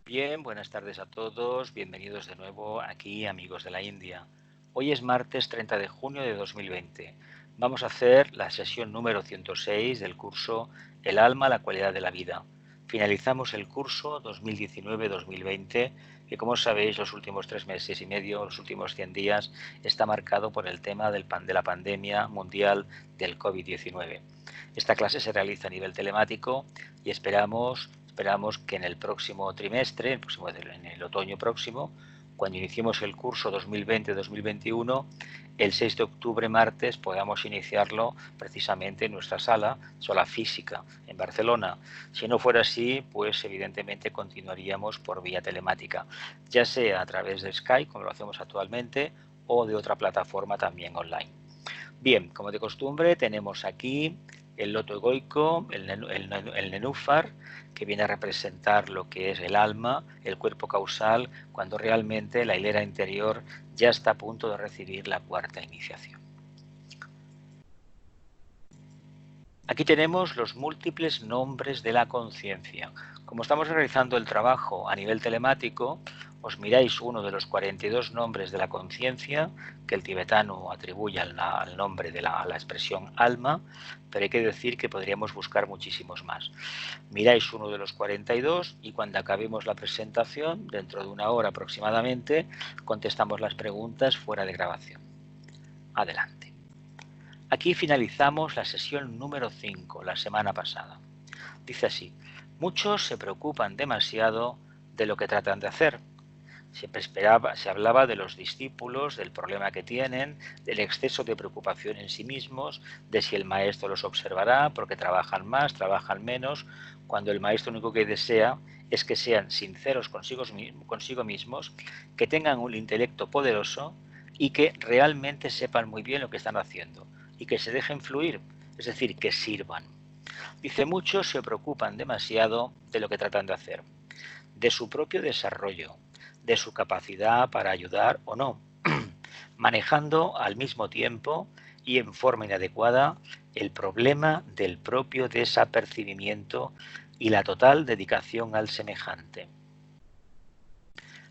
Bien, buenas tardes a todos, bienvenidos de nuevo aquí, amigos de la India. Hoy es martes 30 de junio de 2020. Vamos a hacer la sesión número 106 del curso El alma, la cualidad de la vida. Finalizamos el curso 2019-2020, que como sabéis los últimos 3 meses y medio, los últimos 100 días, está marcado por el tema de la pandemia mundial del COVID-19. Esta clase se realiza a nivel telemático y esperamos que en el próximo trimestre, en el otoño próximo, cuando iniciemos el curso 2020-2021, el 6 de octubre, martes, podamos iniciarlo precisamente en nuestra sala física, en Barcelona. Si no fuera así, pues evidentemente continuaríamos por vía telemática, ya sea a través de Skype, como lo hacemos actualmente, o de otra plataforma también online. Bien, como de costumbre, tenemos aquí el loto egoico, el nenúfar, que viene a representar lo que es el alma, el cuerpo causal, cuando realmente la hilera interior ya está a punto de recibir la cuarta iniciación. Aquí tenemos los múltiples nombres de la conciencia. Como estamos realizando el trabajo a nivel telemático, os miráis uno de los 42 nombres de la conciencia que el tibetano atribuye al nombre de la expresión alma, pero hay que decir que podríamos buscar muchísimos más. Miráis uno de los 42 y cuando acabemos la presentación, dentro de una hora aproximadamente, contestamos las preguntas fuera de grabación. Adelante. Aquí finalizamos la sesión número 5, la semana pasada. Dice así: muchos se preocupan demasiado de lo que tratan de hacer. Se hablaba de los discípulos, del problema que tienen, del exceso de preocupación en sí mismos, de si el maestro los observará, porque trabajan más, trabajan menos, cuando el maestro único que desea es que sean sinceros consigo mismos, que tengan un intelecto poderoso y que realmente sepan muy bien lo que están haciendo y que se dejen fluir, es decir, que sirvan. Dice, muchos se preocupan demasiado de lo que tratan de hacer, de su propio desarrollo, de su capacidad para ayudar o no, manejando al mismo tiempo y en forma inadecuada el problema del propio desapercibimiento y la total dedicación al semejante.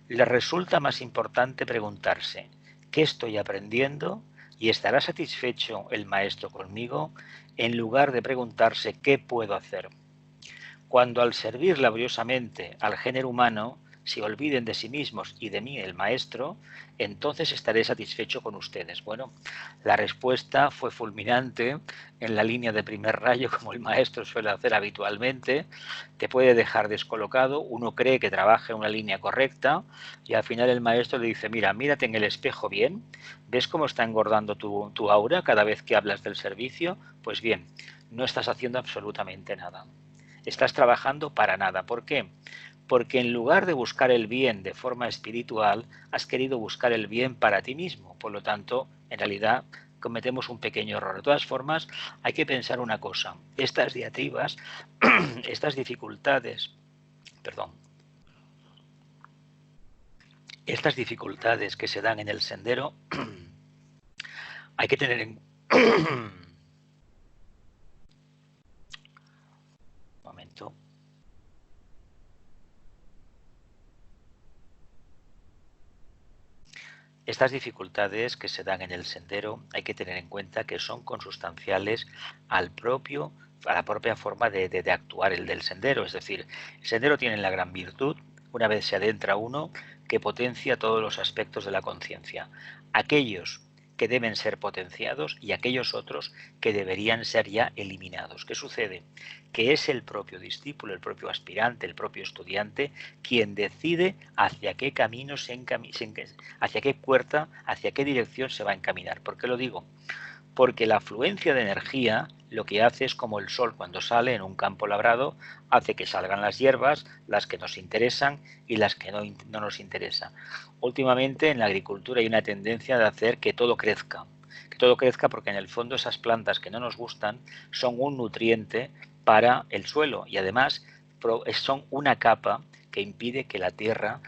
Les resulta más importante preguntarse, ¿qué estoy aprendiendo? ¿Y estará satisfecho el maestro conmigo? En lugar de preguntarse, ¿qué puedo hacer? Cuando al servir laboriosamente al género humano se olviden de sí mismos y de mí, el maestro, entonces estaré satisfecho con ustedes. Bueno, la respuesta fue fulminante, en la línea de primer rayo, como el maestro suele hacer habitualmente. Te puede dejar descolocado, uno cree que trabaja en una línea correcta y al final el maestro le dice, mira, mírate en el espejo bien, ¿ves cómo está engordando tu aura cada vez que hablas del servicio? Pues bien, no estás haciendo absolutamente nada. Estás trabajando para nada. ¿Por qué? Porque en lugar de buscar el bien de forma espiritual, has querido buscar el bien para ti mismo. Por lo tanto, en realidad cometemos un pequeño error. De todas formas, hay que pensar una cosa. Estas diatribas, estas dificultades, estas dificultades que se dan en el sendero, hay que tener en momento. Estas dificultades que se dan en el sendero hay que tener en cuenta que son consustanciales a la propia forma de actuar el del sendero. Es decir, el sendero tiene la gran virtud, una vez se adentra uno, que potencia todos los aspectos de la conciencia. Aquellos que deben ser potenciados y aquellos otros que deberían ser ya eliminados. ¿Qué sucede? Que es el propio discípulo, el propio aspirante, el propio estudiante, quien decide hacia qué camino hacia qué puerta, hacia qué dirección se va a encaminar. ¿Por qué lo digo? Porque la afluencia de energía lo que hace es como el sol cuando sale en un campo labrado, hace que salgan las hierbas, las que nos interesan y las que no nos interesan. Últimamente en la agricultura hay una tendencia de hacer que todo crezca porque en el fondo esas plantas que no nos gustan son un nutriente para el suelo y además son una capa que impide que la tierra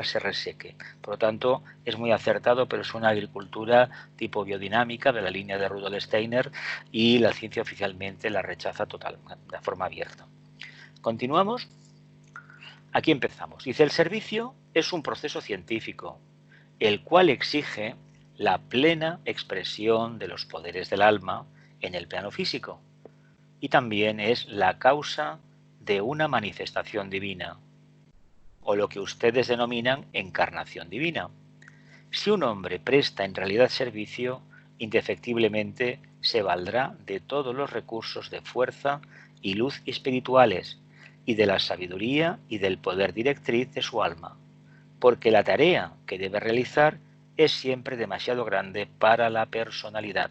se reseque. Por lo tanto, es muy acertado, pero es una agricultura tipo biodinámica de la línea de Rudolf Steiner y la ciencia oficialmente la rechaza de forma abierta. ¿Continuamos? Aquí empezamos. Dice, el servicio es un proceso científico, el cual exige la plena expresión de los poderes del alma en el plano físico y también es la causa de una manifestación divina, o lo que ustedes denominan encarnación divina. Si un hombre presta en realidad servicio, indefectiblemente se valdrá de todos los recursos de fuerza y luz espirituales y de la sabiduría y del poder directriz de su alma, porque la tarea que debe realizar es siempre demasiado grande para la personalidad.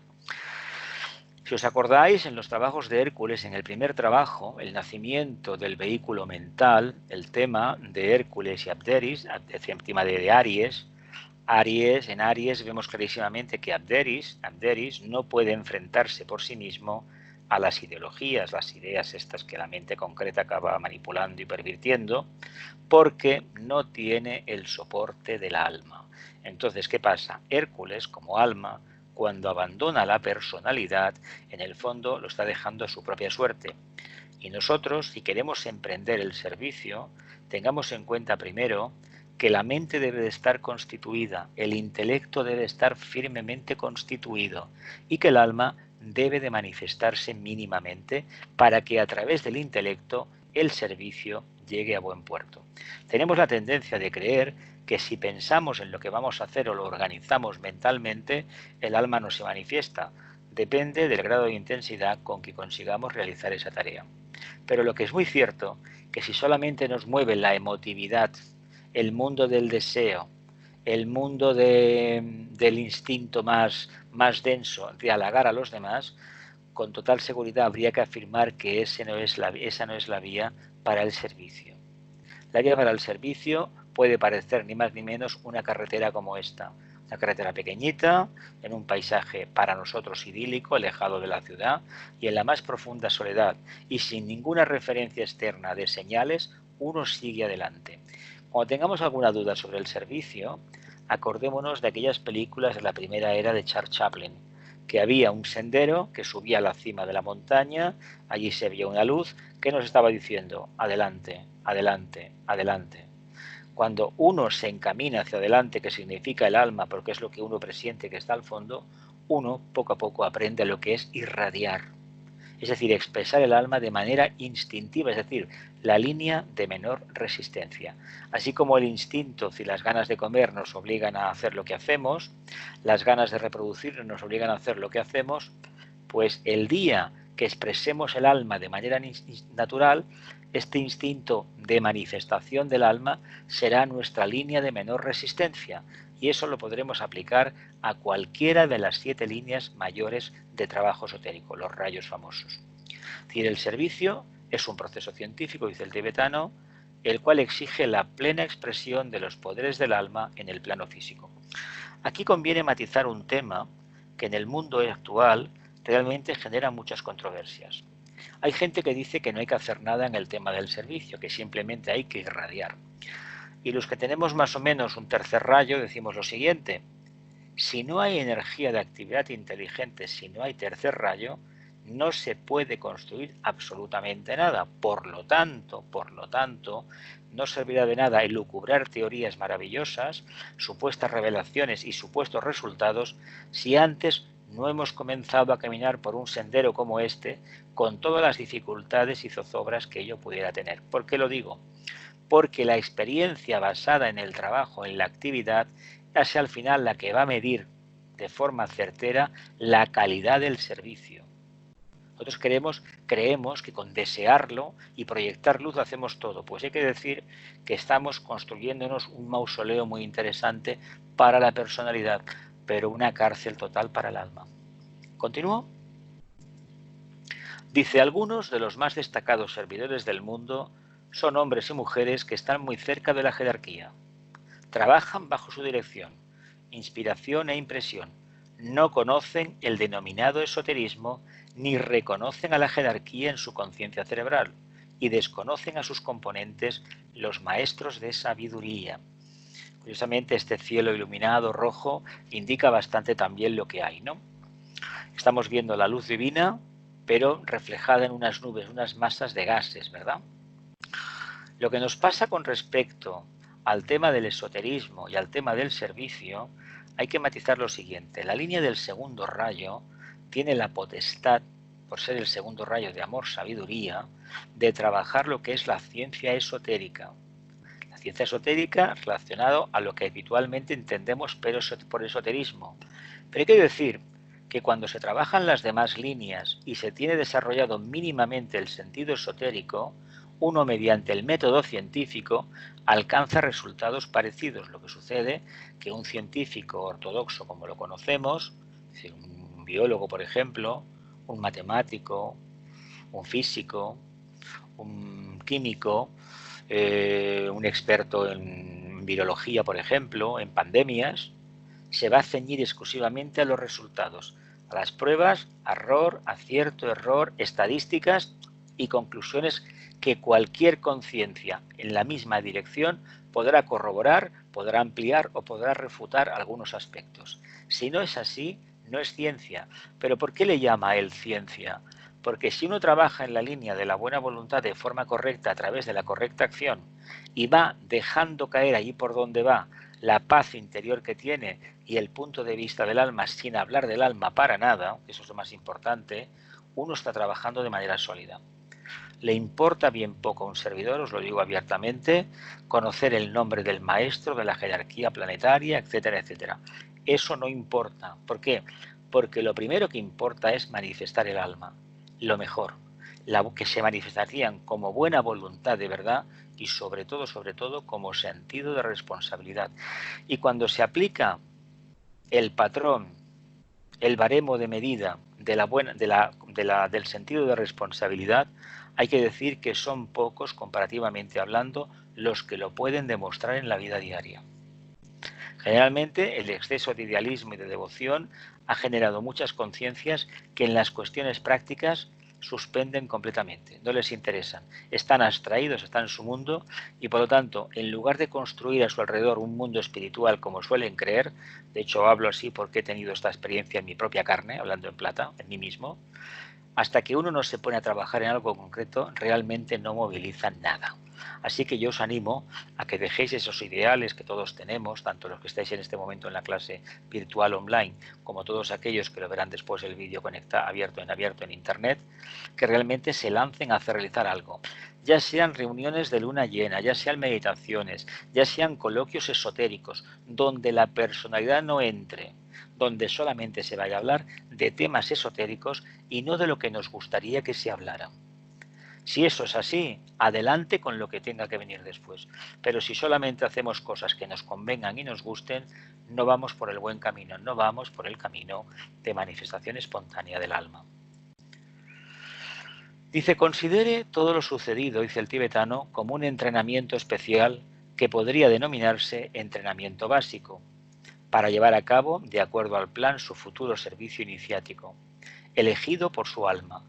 Si os acordáis, en los trabajos de Hércules, en el primer trabajo, el nacimiento del vehículo mental, el tema de Hércules y Abderis, el tema de Aries, en Aries vemos clarísimamente que Abderis no puede enfrentarse por sí mismo a las ideologías, las ideas estas que la mente concreta acaba manipulando y pervirtiendo, porque no tiene el soporte del alma. Entonces, ¿qué pasa? Hércules, como alma, cuando abandona la personalidad, en el fondo lo está dejando a su propia suerte. Y nosotros, si queremos emprender el servicio, tengamos en cuenta primero que la mente debe de estar constituida, el intelecto debe estar firmemente constituido y que el alma debe de manifestarse mínimamente para que a través del intelecto el servicio llegue a buen puerto. Tenemos la tendencia de creer que si pensamos en lo que vamos a hacer o lo organizamos mentalmente, el alma no se manifiesta. Depende del grado de intensidad con que consigamos realizar esa tarea. Pero lo que es muy cierto, que si solamente nos mueve la emotividad, el mundo del deseo, el mundo del instinto más denso de halagar a los demás, con total seguridad habría que afirmar que esa no es la vía para el servicio. La vía para el servicio puede parecer ni más ni menos una carretera como esta. Una carretera pequeñita, en un paisaje para nosotros idílico, alejado de la ciudad y en la más profunda soledad y sin ninguna referencia externa de señales, uno sigue adelante. Cuando tengamos alguna duda sobre el servicio, acordémonos de aquellas películas de la primera era de Charles Chaplin, que había un sendero que subía a la cima de la montaña, allí se veía una luz que nos estaba diciendo adelante, adelante, adelante. Cuando uno se encamina hacia adelante, que significa el alma, porque es lo que uno presiente que está al fondo, uno poco a poco aprende lo que es irradiar. Es decir, expresar el alma de manera instintiva, es decir, la línea de menor resistencia. Así como el instinto y las ganas de comer nos obligan a hacer lo que hacemos, las ganas de reproducirnos nos obligan a hacer lo que hacemos, pues el día que expresemos el alma de manera natural, este instinto de manifestación del alma será nuestra línea de menor resistencia y eso lo podremos aplicar a cualquiera de las 7 líneas mayores de trabajo esotérico, los rayos famosos. Es decir, el servicio es un proceso científico, dice el tibetano, el cual exige la plena expresión de los poderes del alma en el plano físico. Aquí conviene matizar un tema que en el mundo actual realmente genera muchas controversias. Hay gente que dice que no hay que hacer nada en el tema del servicio, que simplemente hay que irradiar. Y los que tenemos más o menos un tercer rayo decimos lo siguiente: si no hay energía de actividad inteligente, si no hay tercer rayo, no se puede construir absolutamente nada. Por lo tanto, no servirá de nada elucubrar teorías maravillosas, supuestas revelaciones y supuestos resultados si antes no hemos comenzado a caminar por un sendero como este con todas las dificultades y zozobras que ello pudiera tener. ¿Por qué lo digo? Porque la experiencia basada en el trabajo, en la actividad, es al final la que va a medir de forma certera la calidad del servicio. Nosotros creemos que con desearlo y proyectar luz hacemos todo. Pues hay que decir que estamos construyéndonos un mausoleo muy interesante para la personalidad, pero una cárcel total para el alma. ¿Continúo? Dice, algunos de los más destacados servidores del mundo son hombres y mujeres que están muy cerca de la jerarquía. Trabajan bajo su dirección, inspiración e impresión. No conocen el denominado esoterismo ni reconocen a la jerarquía en su conciencia cerebral. y desconocen a sus componentes los maestros de sabiduría. Curiosamente, este cielo iluminado rojo indica bastante también lo que hay, ¿no? Estamos viendo la luz divina, pero reflejada en unas nubes, unas masas de gases, ¿verdad? Lo que nos pasa con respecto al tema del esoterismo y al tema del servicio, hay que matizar lo siguiente. La línea del segundo rayo tiene la potestad, por ser el segundo rayo de amor-sabiduría, de trabajar lo que es la ciencia esotérica. La ciencia esotérica relacionado a lo que habitualmente entendemos por esoterismo. Pero hay que decir que cuando se trabajan las demás líneas y se tiene desarrollado mínimamente el sentido esotérico, uno mediante el método científico alcanza resultados parecidos. Lo que sucede que un científico ortodoxo como lo conocemos, es decir, un biólogo por ejemplo, un matemático, un físico, un químico, un experto en virología por ejemplo, en pandemias, se va a ceñir exclusivamente a los resultados, a las pruebas, error, acierto, error, estadísticas y conclusiones que cualquier conciencia en la misma dirección podrá corroborar, podrá ampliar o podrá refutar algunos aspectos. Si no es así, no es ciencia. ¿Pero por qué le llama a él ciencia? Porque si uno trabaja en la línea de la buena voluntad de forma correcta a través de la correcta acción y va dejando caer allí por donde va la paz interior que tiene y el punto de vista del alma sin hablar del alma para nada, eso es lo más importante, uno está trabajando de manera sólida. Le importa bien poco a un servidor, os lo digo abiertamente, conocer el nombre del maestro, de la jerarquía planetaria, etcétera, etcétera. Eso no importa. ¿Por qué? Porque lo primero que importa es manifestar el alma, lo mejor, que se manifestarían como buena voluntad de verdad y sobre todo, como sentido de responsabilidad. Y cuando se aplica el patrón, el baremo de medida del sentido de responsabilidad, hay que decir que son pocos, comparativamente hablando, los que lo pueden demostrar en la vida diaria. Generalmente, el exceso de idealismo y de devoción ha generado muchas conciencias que en las cuestiones prácticas suspenden completamente, no les interesan, están abstraídos, están en su mundo y por lo tanto, en lugar de construir a su alrededor un mundo espiritual como suelen creer, de hecho hablo así porque he tenido esta experiencia en mi propia carne, hablando en plata, en mí mismo, hasta que uno no se pone a trabajar en algo concreto, realmente no moviliza nada. Así que yo os animo a que dejéis esos ideales que todos tenemos, tanto los que estáis en este momento en la clase virtual online, como todos aquellos que lo verán después el vídeo abierto en internet, que realmente se lancen a hacer realizar algo. Ya sean reuniones de luna llena, ya sean meditaciones, ya sean coloquios esotéricos, donde la personalidad no entre, donde solamente se vaya a hablar de temas esotéricos y no de lo que nos gustaría que se hablara. Si eso es así, adelante con lo que tenga que venir después. Pero si solamente hacemos cosas que nos convengan y nos gusten, no vamos por el buen camino, no vamos por el camino de manifestación espontánea del alma. Dice, considere todo lo sucedido, dice el tibetano, como un entrenamiento especial que podría denominarse entrenamiento básico, para llevar a cabo, de acuerdo al plan, su futuro servicio iniciático, elegido por su alma.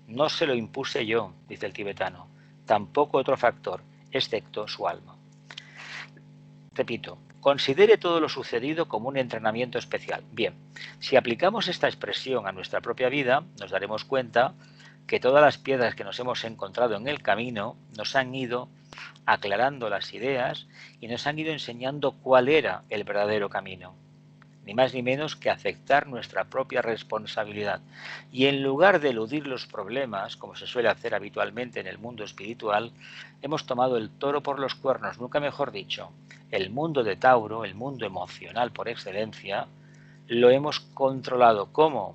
No se lo impuse yo, dice el tibetano, tampoco otro factor, excepto su alma. Repito, considere todo lo sucedido como un entrenamiento especial. Bien, si aplicamos esta expresión a nuestra propia vida, nos daremos cuenta que todas las piedras que nos hemos encontrado en el camino nos han ido aclarando las ideas y nos han ido enseñando cuál era el verdadero camino. Ni más ni menos que aceptar nuestra propia responsabilidad. Y en lugar de eludir los problemas, como se suele hacer habitualmente en el mundo espiritual, hemos tomado el toro por los cuernos, nunca mejor dicho. El mundo de Tauro, el mundo emocional por excelencia, lo hemos controlado. ¿Cómo?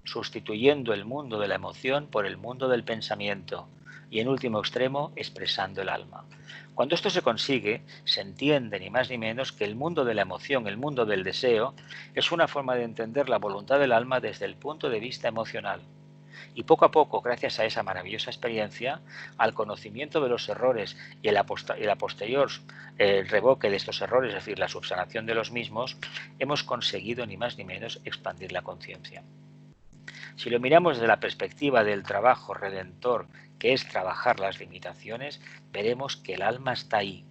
Sustituyendo el mundo de la emoción por el mundo del pensamiento y, en último extremo, expresando el alma. Cuando esto se consigue, se entiende ni más ni menos que el mundo de la emoción, el mundo del deseo, es una forma de entender la voluntad del alma desde el punto de vista emocional. Y poco a poco, gracias a esa maravillosa experiencia, al conocimiento de los errores y a posterior revoque de estos errores, es decir, la subsanación de los mismos, hemos conseguido ni más ni menos expandir la conciencia. Si lo miramos desde la perspectiva del trabajo redentor que es trabajar las limitaciones, veremos que el alma está ahí.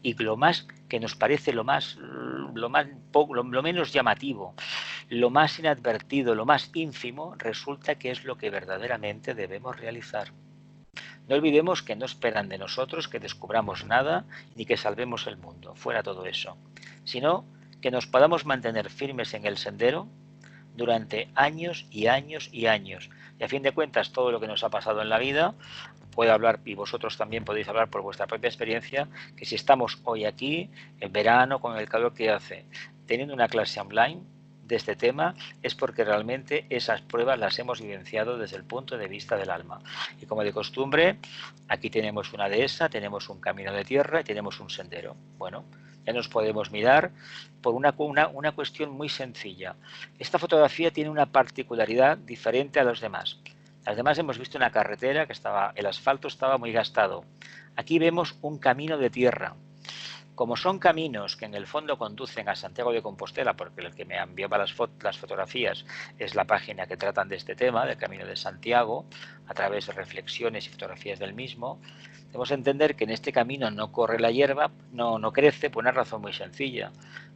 Y lo más que nos parece lo menos llamativo, lo más inadvertido, lo más ínfimo, resulta que es lo que verdaderamente debemos realizar. No olvidemos que no esperan de nosotros que descubramos nada ni que salvemos el mundo, fuera todo eso, sino que nos podamos mantener firmes en el sendero durante años y años y años. Y a fin de cuentas, todo lo que nos ha pasado en la vida, puedo hablar, y vosotros también podéis hablar por vuestra propia experiencia, que si estamos hoy aquí, en verano, con el calor que hace, teniendo una clase online de este tema, es porque realmente esas pruebas las hemos vivenciado desde el punto de vista del alma. Y como de costumbre, aquí tenemos una dehesa, tenemos un camino de tierra y tenemos un sendero. Bueno, ya nos podemos mirar por una cuestión muy sencilla. Esta fotografía tiene una particularidad diferente a los demás. Las demás hemos visto una carretera que el asfalto estaba muy gastado. Aquí vemos un camino de tierra. Como son caminos que en el fondo conducen a Santiago de Compostela, porque el que me enviaba las fotografías es la página que tratan de este tema, del Camino de Santiago, a través de reflexiones y fotografías del mismo, debemos entender que en este camino no corre la hierba, no crece, por una razón muy sencilla,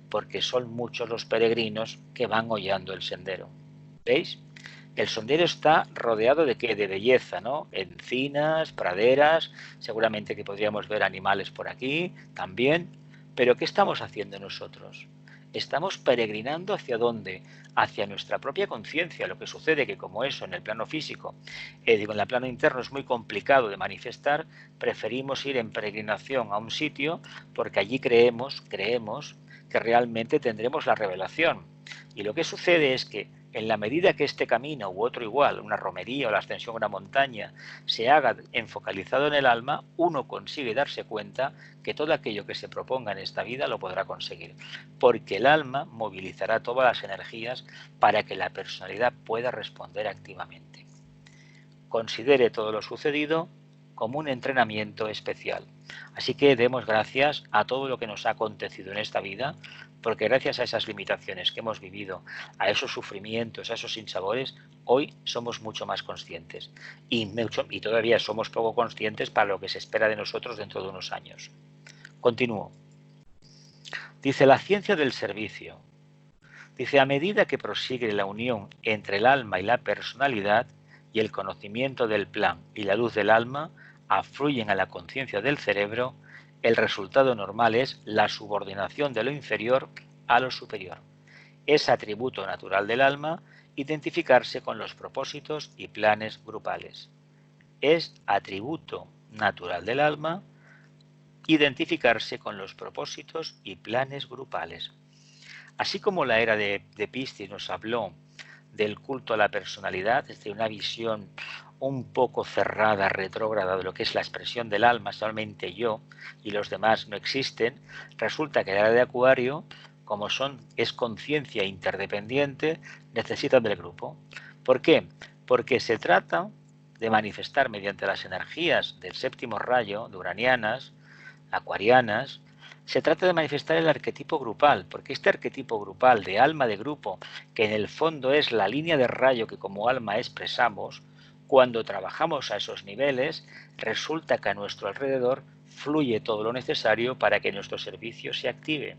porque son muchos los peregrinos que van hollando el sendero. ¿Veis? El sendero está rodeado de qué, de belleza, ¿no? Encinas, praderas, seguramente que podríamos ver animales por aquí también. Pero ¿qué estamos haciendo nosotros? Estamos peregrinando hacia dónde, hacia nuestra propia conciencia. Lo que sucede que como eso en el plano físico, en el plano interno es muy complicado de manifestar, preferimos ir en peregrinación a un sitio porque allí creemos que realmente tendremos la revelación. Y lo que sucede es que en la medida que este camino u otro igual, una romería o la ascensión a una montaña, se haga enfocalizado en el alma, uno consigue darse cuenta que todo aquello que se proponga en esta vida lo podrá conseguir, porque el alma movilizará todas las energías para que la personalidad pueda responder activamente. Considere todo lo sucedido como un entrenamiento especial. Así que demos gracias a todo lo que nos ha acontecido en esta vida, porque gracias a esas limitaciones que hemos vivido, a esos sufrimientos, a esos sinsabores, hoy somos mucho más conscientes y todavía somos poco conscientes para lo que se espera de nosotros dentro de unos años. Continúo. Dice la ciencia del servicio. Dice, a medida que prosigue la unión entre el alma y la personalidad y el conocimiento del plan y la luz del alma afluyen a la conciencia del cerebro, el resultado normal es la subordinación de lo inferior a lo superior. Es atributo natural del alma identificarse con los propósitos y planes grupales. Es atributo natural del alma identificarse con los propósitos y planes grupales. Así como la era de Piscis nos habló del culto a la personalidad, desde una visión un poco cerrada, retrógrada de lo que es la expresión del alma, solamente yo y los demás no existen, resulta que la era de Acuario, como es conciencia interdependiente, necesitan del grupo. ¿Por qué? Porque se trata de manifestar mediante las energías del séptimo rayo, de uranianas, acuarianas, se trata de manifestar el arquetipo grupal, porque este arquetipo grupal de alma de grupo, que en el fondo es la línea de rayo que como alma expresamos, cuando trabajamos a esos niveles, resulta que a nuestro alrededor fluye todo lo necesario para que nuestro servicio se active.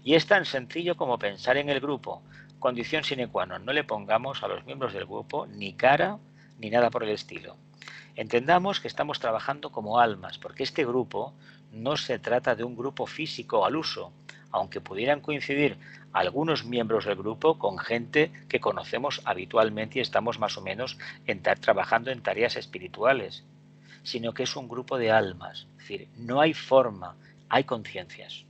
Y es tan sencillo como pensar en el grupo, condición sine qua non, no le pongamos a los miembros del grupo ni cara ni nada por el estilo. Entendamos que estamos trabajando como almas, porque este grupo no se trata de un grupo físico al uso, aunque pudieran coincidir algunos miembros del grupo con gente que conocemos habitualmente y estamos más o menos trabajando en tareas espirituales, sino que es un grupo de almas, es decir, no hay forma, hay conciencias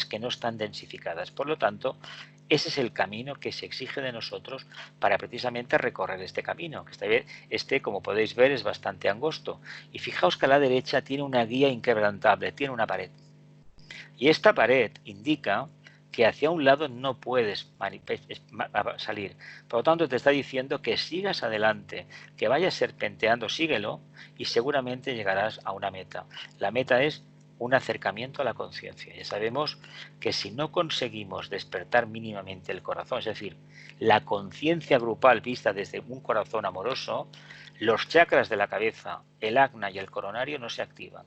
que no están densificadas. Por lo tanto, ese es el camino que se exige de nosotros para precisamente recorrer este camino. Como podéis ver, es bastante angosto. Y fijaos que a la derecha tiene una guía inquebrantable, tiene una pared. Y esta pared indica que hacia un lado no puedes salir. Por lo tanto, te está diciendo que sigas adelante, que vayas serpenteando, síguelo y seguramente llegarás a una meta. La meta es un acercamiento a la conciencia. Ya sabemos que si no conseguimos despertar mínimamente el corazón, es decir, la conciencia grupal vista desde un corazón amoroso, Los chakras de la cabeza, el ajna y el coronario no se activan.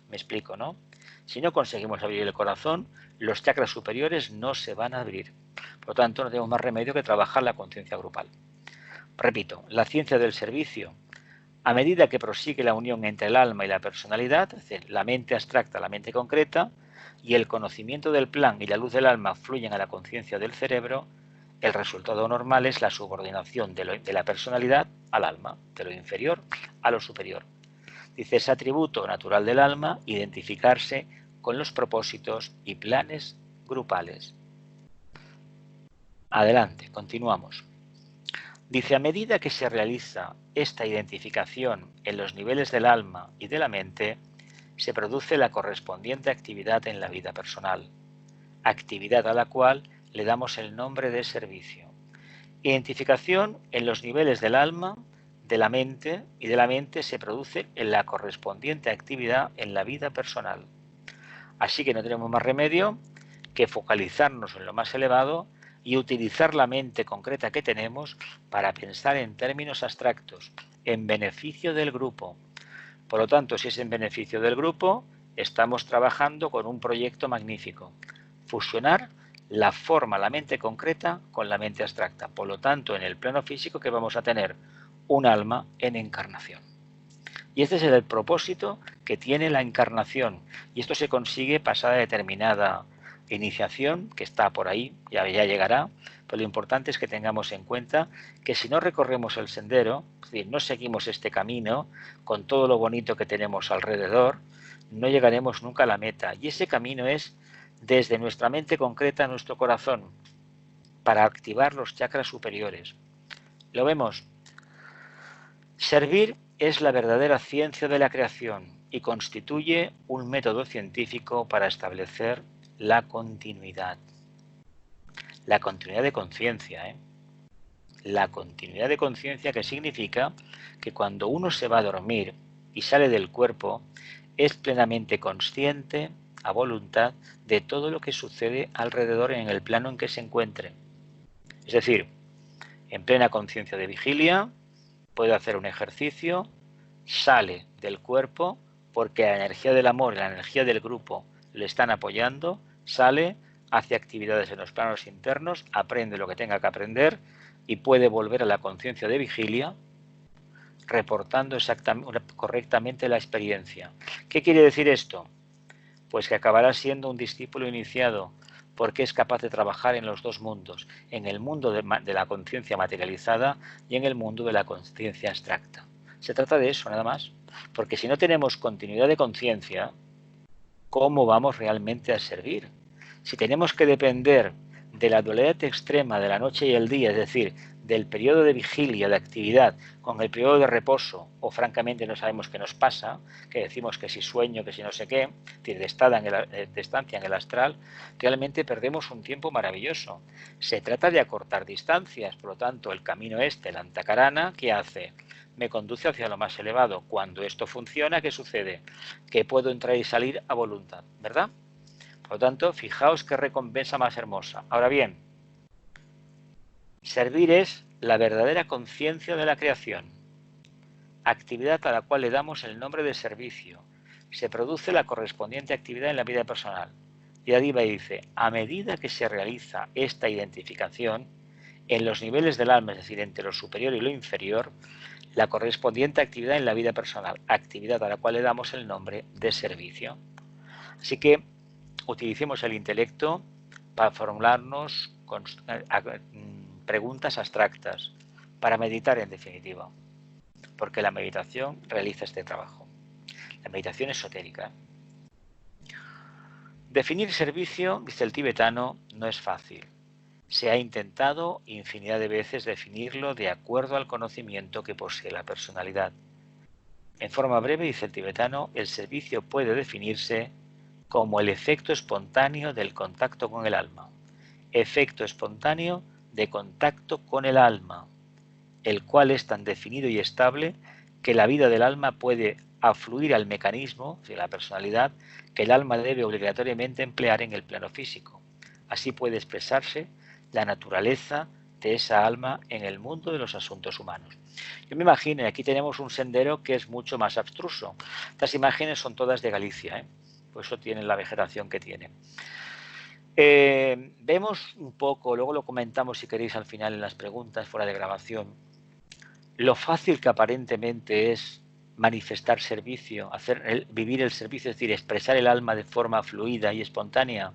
Me explico, ¿no? Si no conseguimos abrir el corazón, los chakras superiores no se van a abrir. Por lo tanto, no tenemos más remedio que trabajar la conciencia grupal. Repito, la ciencia del servicio, a medida que prosigue la unión entre el alma y la personalidad, es decir, la mente abstracta, la mente concreta, y el conocimiento del plan y la luz del alma fluyen a la conciencia del cerebro, el resultado normal es la subordinación de la personalidad al alma, de lo inferior a lo superior. Dice, es atributo natural del alma identificarse con los propósitos y planes grupales. Adelante, continuamos. Dice, a medida que se realiza esta identificación en los niveles del alma y de la mente, se produce la correspondiente actividad en la vida personal, actividad a la cual le damos el nombre de servicio. Identificación en los niveles del alma, de la mente, y de la mente se produce en la correspondiente actividad en la vida personal. Así que no tenemos más remedio que focalizarnos en lo más elevado y utilizar la mente concreta que tenemos para pensar en términos abstractos, en beneficio del grupo. Por lo tanto, si es en beneficio del grupo, estamos trabajando con un proyecto magnífico. Fusionar la forma, la mente concreta con la mente abstracta. Por lo tanto, en el plano físico que vamos a tener un alma en encarnación. Y este es el propósito que tiene la encarnación. Y esto se consigue pasada determinada iniciación, que está por ahí, ya llegará. Pero lo importante es que tengamos en cuenta que si no recorremos el sendero, es decir, no seguimos este camino con todo lo bonito que tenemos alrededor, no llegaremos nunca a la meta. Y ese camino es desde nuestra mente concreta a nuestro corazón, para activar los chakras superiores. ¿Lo vemos? Servir es la verdadera ciencia de la creación y constituye un método científico para establecer la continuidad. La continuidad de conciencia, ¿eh? La continuidad de conciencia, que significa que cuando uno se va a dormir y sale del cuerpo, es plenamente consciente, a voluntad, de todo lo que sucede alrededor en el plano en que se encuentre. Es decir, en plena conciencia de vigilia, puede hacer un ejercicio, sale del cuerpo porque la energía del amor y la energía del grupo le están apoyando, sale, hace actividades en los planos internos, aprende lo que tenga que aprender y puede volver a la conciencia de vigilia reportando correctamente la experiencia. ¿Qué quiere decir esto? Pues que acabará siendo un discípulo iniciado, porque es capaz de trabajar en los dos mundos, en el mundo de la conciencia materializada y en el mundo de la conciencia abstracta. Se trata de eso, nada más. Porque si no tenemos continuidad de conciencia, ¿cómo vamos realmente a servir? Si tenemos que depender de la dualidad extrema de la noche y el día, es decir, del periodo de vigilia, de actividad, con el periodo de reposo, o francamente no sabemos qué nos pasa, que decimos que si sueño, que si no sé qué, de estancia en el astral, realmente perdemos un tiempo maravilloso. Se trata de acortar distancias, por lo tanto, el camino este, el Antakarana, ¿qué hace? Me conduce hacia lo más elevado. Cuando esto funciona, ¿qué sucede? Que puedo entrar y salir a voluntad, ¿verdad? Por lo tanto, fijaos qué recompensa más hermosa. Ahora bien, servir es la verdadera conciencia de la creación, actividad a la cual le damos el nombre de servicio. Se produce la correspondiente actividad en la vida personal. Y arriba dice, a medida que se realiza esta identificación, en los niveles del alma, es decir, entre lo superior y lo inferior, la correspondiente actividad en la vida personal, actividad a la cual le damos el nombre de servicio. Así que utilicemos el intelecto para formularnos preguntas abstractas, para meditar en definitiva, porque la meditación realiza este trabajo. La meditación esotérica. Definir servicio, dice el tibetano, no es fácil. Se ha intentado infinidad de veces definirlo de acuerdo al conocimiento que posee la personalidad. En forma breve, dice el tibetano, el servicio puede definirse como el efecto espontáneo del contacto con el alma. Efecto espontáneo de contacto con el alma, el cual es tan definido y estable que la vida del alma puede afluir al mecanismo de la personalidad que el alma debe obligatoriamente emplear en el plano físico. Así puede expresarse la naturaleza de esa alma en el mundo de los asuntos humanos. Yo me imagino, y aquí tenemos un sendero que es mucho más abstruso. Estas imágenes son todas de Galicia, ¿eh? Por eso tienen la vegetación que tienen. Vemos un poco, luego lo comentamos si queréis al final en las preguntas fuera de grabación, lo fácil que aparentemente es manifestar servicio, vivir el servicio, es decir, expresar el alma de forma fluida y espontánea.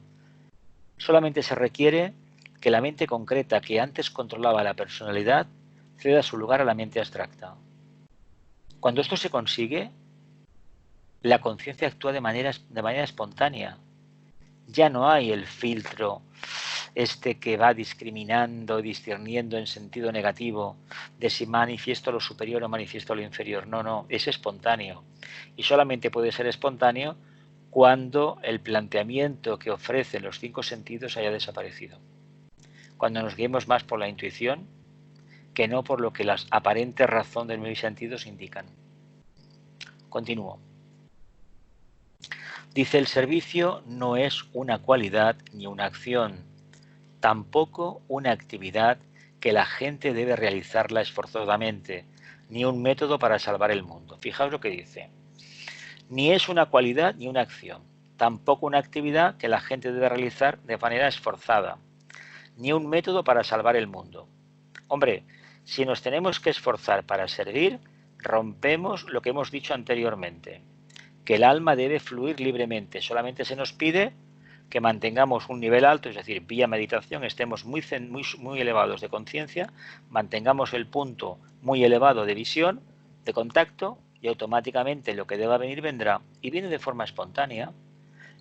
Solamente se requiere que la mente concreta que antes controlaba la personalidad ceda su lugar a la mente abstracta. Cuando esto se consigue, la conciencia actúa de manera espontánea. Ya no hay el filtro que va discriminando, discerniendo en sentido negativo de si manifiesto lo superior o manifiesto lo inferior. No, no, es espontáneo. Y solamente puede ser espontáneo cuando el planteamiento que ofrecen los 5 sentidos haya desaparecido. Cuando nos guiemos más por la intuición que no por lo que las aparentes razones de mis sentidos indican. Continúo. Dice, el servicio no es una cualidad ni una acción, tampoco una actividad que la gente debe realizarla esforzadamente, ni un método para salvar el mundo. Fijaos lo que dice. Ni es una cualidad ni una acción, tampoco una actividad que la gente debe realizar de manera esforzada, ni un método para salvar el mundo. Hombre, si nos tenemos que esforzar para servir, rompemos lo que hemos dicho anteriormente, que el alma debe fluir libremente. Solamente se nos pide que mantengamos un nivel alto, es decir, vía meditación, estemos muy elevados de conciencia, mantengamos el punto muy elevado de visión, de contacto, y automáticamente lo que deba venir vendrá, y viene de forma espontánea,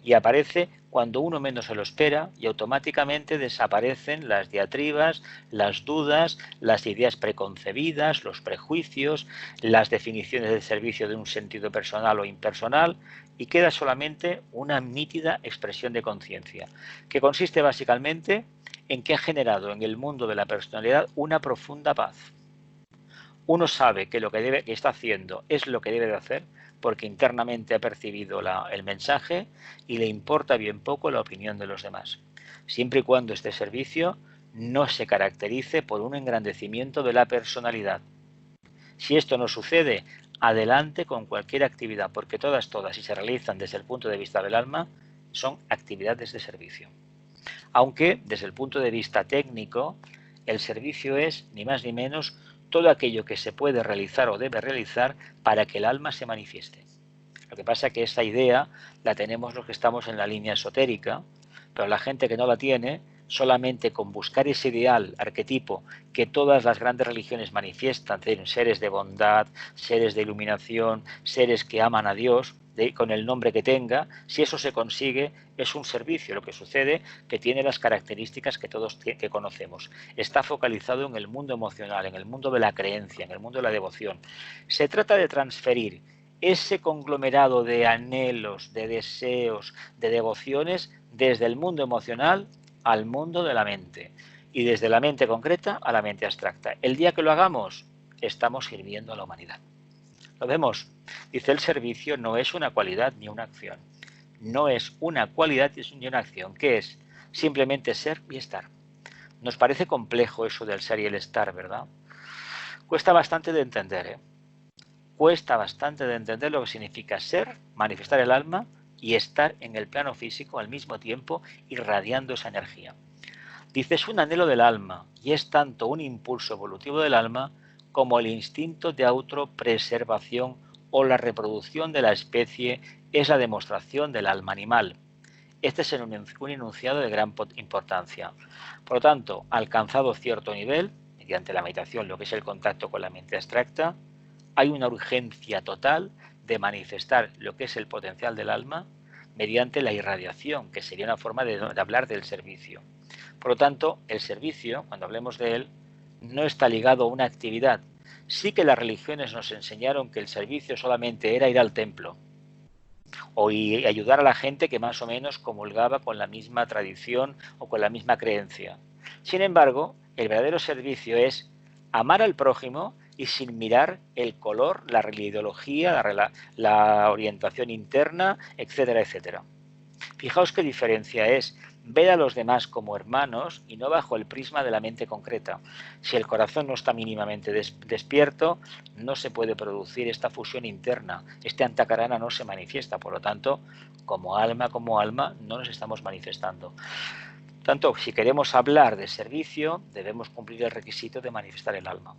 y aparece cuando uno menos se lo espera, y automáticamente desaparecen las diatribas, las dudas, las ideas preconcebidas, los prejuicios, las definiciones del servicio de un sentido personal o impersonal, y queda solamente una nítida expresión de conciencia, que consiste básicamente en que ha generado en el mundo de la personalidad una profunda paz. Uno sabe que lo que está haciendo es lo que debe de hacer, porque internamente ha percibido el mensaje y le importa bien poco la opinión de los demás, siempre y cuando este servicio no se caracterice por un engrandecimiento de la personalidad. Si esto no sucede, adelante con cualquier actividad, porque todas, si se realizan desde el punto de vista del alma, son actividades de servicio. Aunque, desde el punto de vista técnico, el servicio es, ni más ni menos, todo aquello que se puede realizar o debe realizar para que el alma se manifieste. Lo que pasa es que esta idea la tenemos los que estamos en la línea esotérica, pero la gente que no la tiene, solamente con buscar ese ideal, arquetipo, que todas las grandes religiones manifiestan, seres de bondad, seres de iluminación, seres que aman a Dios, con el nombre que tenga, si eso se consigue, es un servicio. Lo que sucede que tiene las características que todos que conocemos. Está focalizado en el mundo emocional, en el mundo de la creencia, en el mundo de la devoción. Se trata de transferir ese conglomerado de anhelos, de deseos, de devociones, desde el mundo emocional al mundo de la mente. Y desde la mente concreta a la mente abstracta. El día que lo hagamos, estamos sirviendo a la humanidad. ¿Lo vemos? Dice, el servicio no es una cualidad ni una acción. No es una cualidad ni una acción. ¿Qué es? Simplemente ser y estar. Nos parece complejo eso del ser y el estar, ¿verdad? Cuesta bastante de entender, ¿eh? Cuesta bastante de entender lo que significa ser, manifestar el alma, y estar en el plano físico al mismo tiempo irradiando esa energía. Dice, es un anhelo del alma, y es tanto un impulso evolutivo del alma como el instinto de autopreservación o la reproducción de la especie es la demostración del alma animal. Este es un enunciado de gran importancia. Por lo tanto, alcanzado cierto nivel, mediante la meditación, lo que es el contacto con la mente abstracta, hay una urgencia total de manifestar lo que es el potencial del alma mediante la irradiación, que sería una forma de hablar del servicio. Por lo tanto, el servicio, cuando hablemos de él, no está ligado a una actividad. Sí que las religiones nos enseñaron que el servicio solamente era ir al templo o ayudar a la gente que más o menos comulgaba con la misma tradición o con la misma creencia. Sin embargo, el verdadero servicio es amar al prójimo y sin mirar el color, la ideología, la orientación interna, etcétera, etcétera. Fijaos qué diferencia es ver a los demás como hermanos y no bajo el prisma de la mente concreta. Si el corazón no está mínimamente despierto, no se puede producir esta fusión interna. Este antakarana no se manifiesta, por lo tanto, como alma, no nos estamos manifestando. Tanto, si queremos hablar de servicio, debemos cumplir el requisito de manifestar el alma,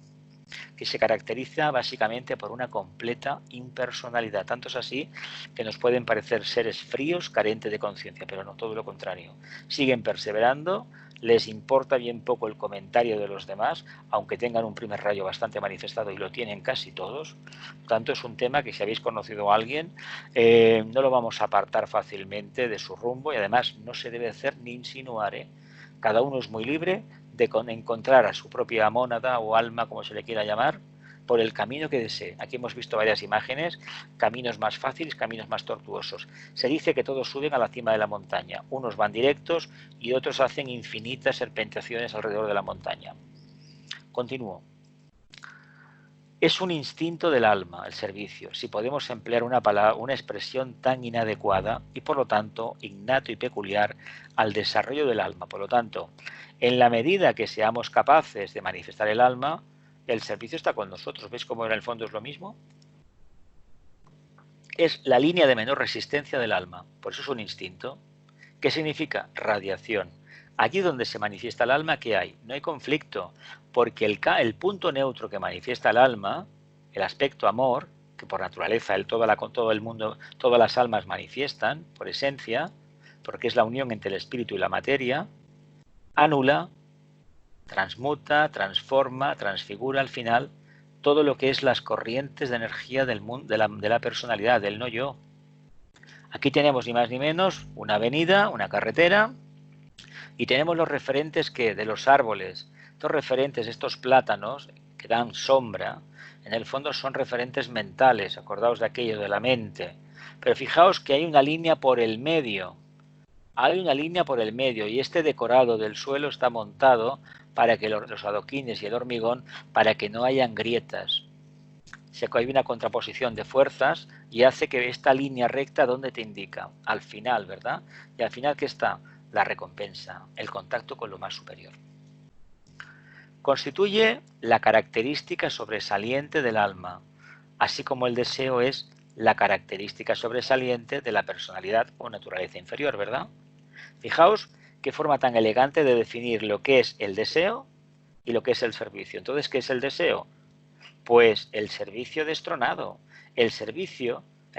que se caracteriza básicamente por una completa impersonalidad. Tanto es así que nos pueden parecer seres fríos, carentes de conciencia, pero no, todo lo contrario. Siguen perseverando, les importa bien poco el comentario de los demás, aunque tengan un primer rayo bastante manifestado y lo tienen casi todos. Por tanto, es un tema que si habéis conocido a alguien, no lo vamos a apartar fácilmente de su rumbo y además no se debe hacer ni insinuar. Cada uno es muy libre de encontrar a su propia mónada o alma, como se le quiera llamar, por el camino que desee. Aquí hemos visto varias imágenes, caminos más fáciles, caminos más tortuosos. Se dice que todos suben a la cima de la montaña. Unos van directos y otros hacen infinitas serpentaciones alrededor de la montaña. Continúo. Es un instinto del alma, el servicio, si podemos emplear una expresión tan inadecuada y por lo tanto innato y peculiar al desarrollo del alma. Por lo tanto, en la medida que seamos capaces de manifestar el alma, el servicio está con nosotros. ¿Veis cómo en el fondo es lo mismo? Es la línea de menor resistencia del alma, por eso es un instinto. ¿Qué significa? Radiación. Allí donde se manifiesta el alma, ¿qué hay? No hay conflicto, porque el punto neutro que manifiesta el alma, el aspecto amor, que por naturaleza todo el mundo, todas las almas manifiestan, por esencia, porque es la unión entre el espíritu y la materia, anula, transmuta, transforma, transfigura al final todo lo que es las corrientes de energía del mundo, de la personalidad, del no yo. Aquí tenemos ni más ni menos una avenida, una carretera, y tenemos los referentes que de los árboles, estos referentes, estos plátanos que dan sombra, en el fondo son referentes mentales, acordaos de aquello de la mente. Pero fijaos que hay una línea por el medio, y este decorado del suelo está montado para que los adoquines y el hormigón, para que no hayan grietas. Hay una contraposición de fuerzas y hace que esta línea recta, ¿dónde te indica? Al final, ¿verdad? Y al final, ¿qué está? La recompensa, el contacto con lo más superior. Constituye la característica sobresaliente del alma, así como el deseo es la característica sobresaliente de la personalidad o naturaleza inferior, ¿verdad? Fijaos qué forma tan elegante de definir lo que es el deseo y lo que es el servicio. Entonces, ¿qué es el deseo? Pues el servicio destronado. El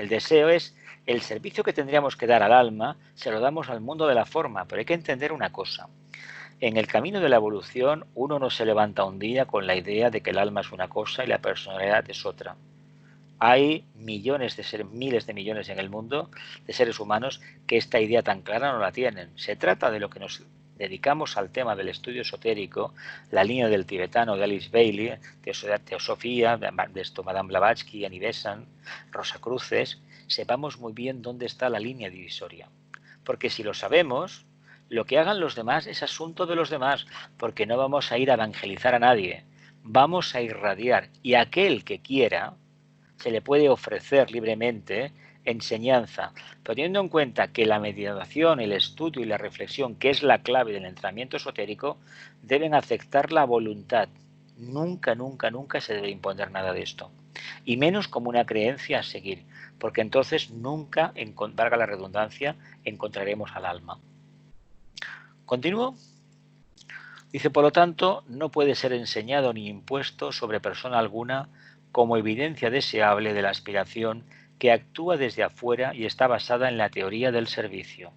deseo es el servicio que tendríamos que dar al alma, se lo damos al mundo de la forma, pero hay que entender una cosa. En el camino de la evolución, uno no se levanta un día con la idea de que el alma es una cosa y la personalidad es otra. Hay miles de millones en el mundo de seres humanos que esta idea tan clara no la tienen. Se trata de lo que nos dedicamos al tema del estudio esotérico, la línea del tibetano de Alice Bailey, Teosofía, de Madame Blavatsky, Annie Besant, Rosa Cruces, sepamos muy bien dónde está la línea divisoria. Porque si lo sabemos, lo que hagan los demás es asunto de los demás, porque no vamos a ir a evangelizar a nadie, vamos a irradiar, y aquel que quiera se le puede ofrecer libremente enseñanza, pero teniendo en cuenta que la meditación, el estudio y la reflexión, que es la clave del entrenamiento esotérico, deben aceptar la voluntad. Nunca, nunca, nunca se debe imponer nada de esto. Y menos como una creencia a seguir, porque entonces nunca, valga la redundancia, encontraremos al alma. ¿Continúo? Dice, por lo tanto, no puede ser enseñado ni impuesto sobre persona alguna como evidencia deseable de la aspiración que actúa desde afuera y está basada en la teoría del servicio.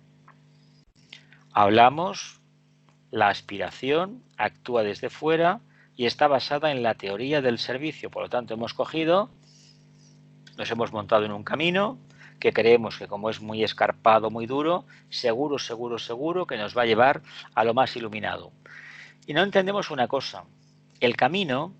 Hablamos, la aspiración actúa desde fuera y está basada en la teoría del servicio. Por lo tanto, nos hemos montado en un camino que creemos que como es muy escarpado, muy duro, seguro que nos va a llevar a lo más iluminado. Y no entendemos una cosa, el camino,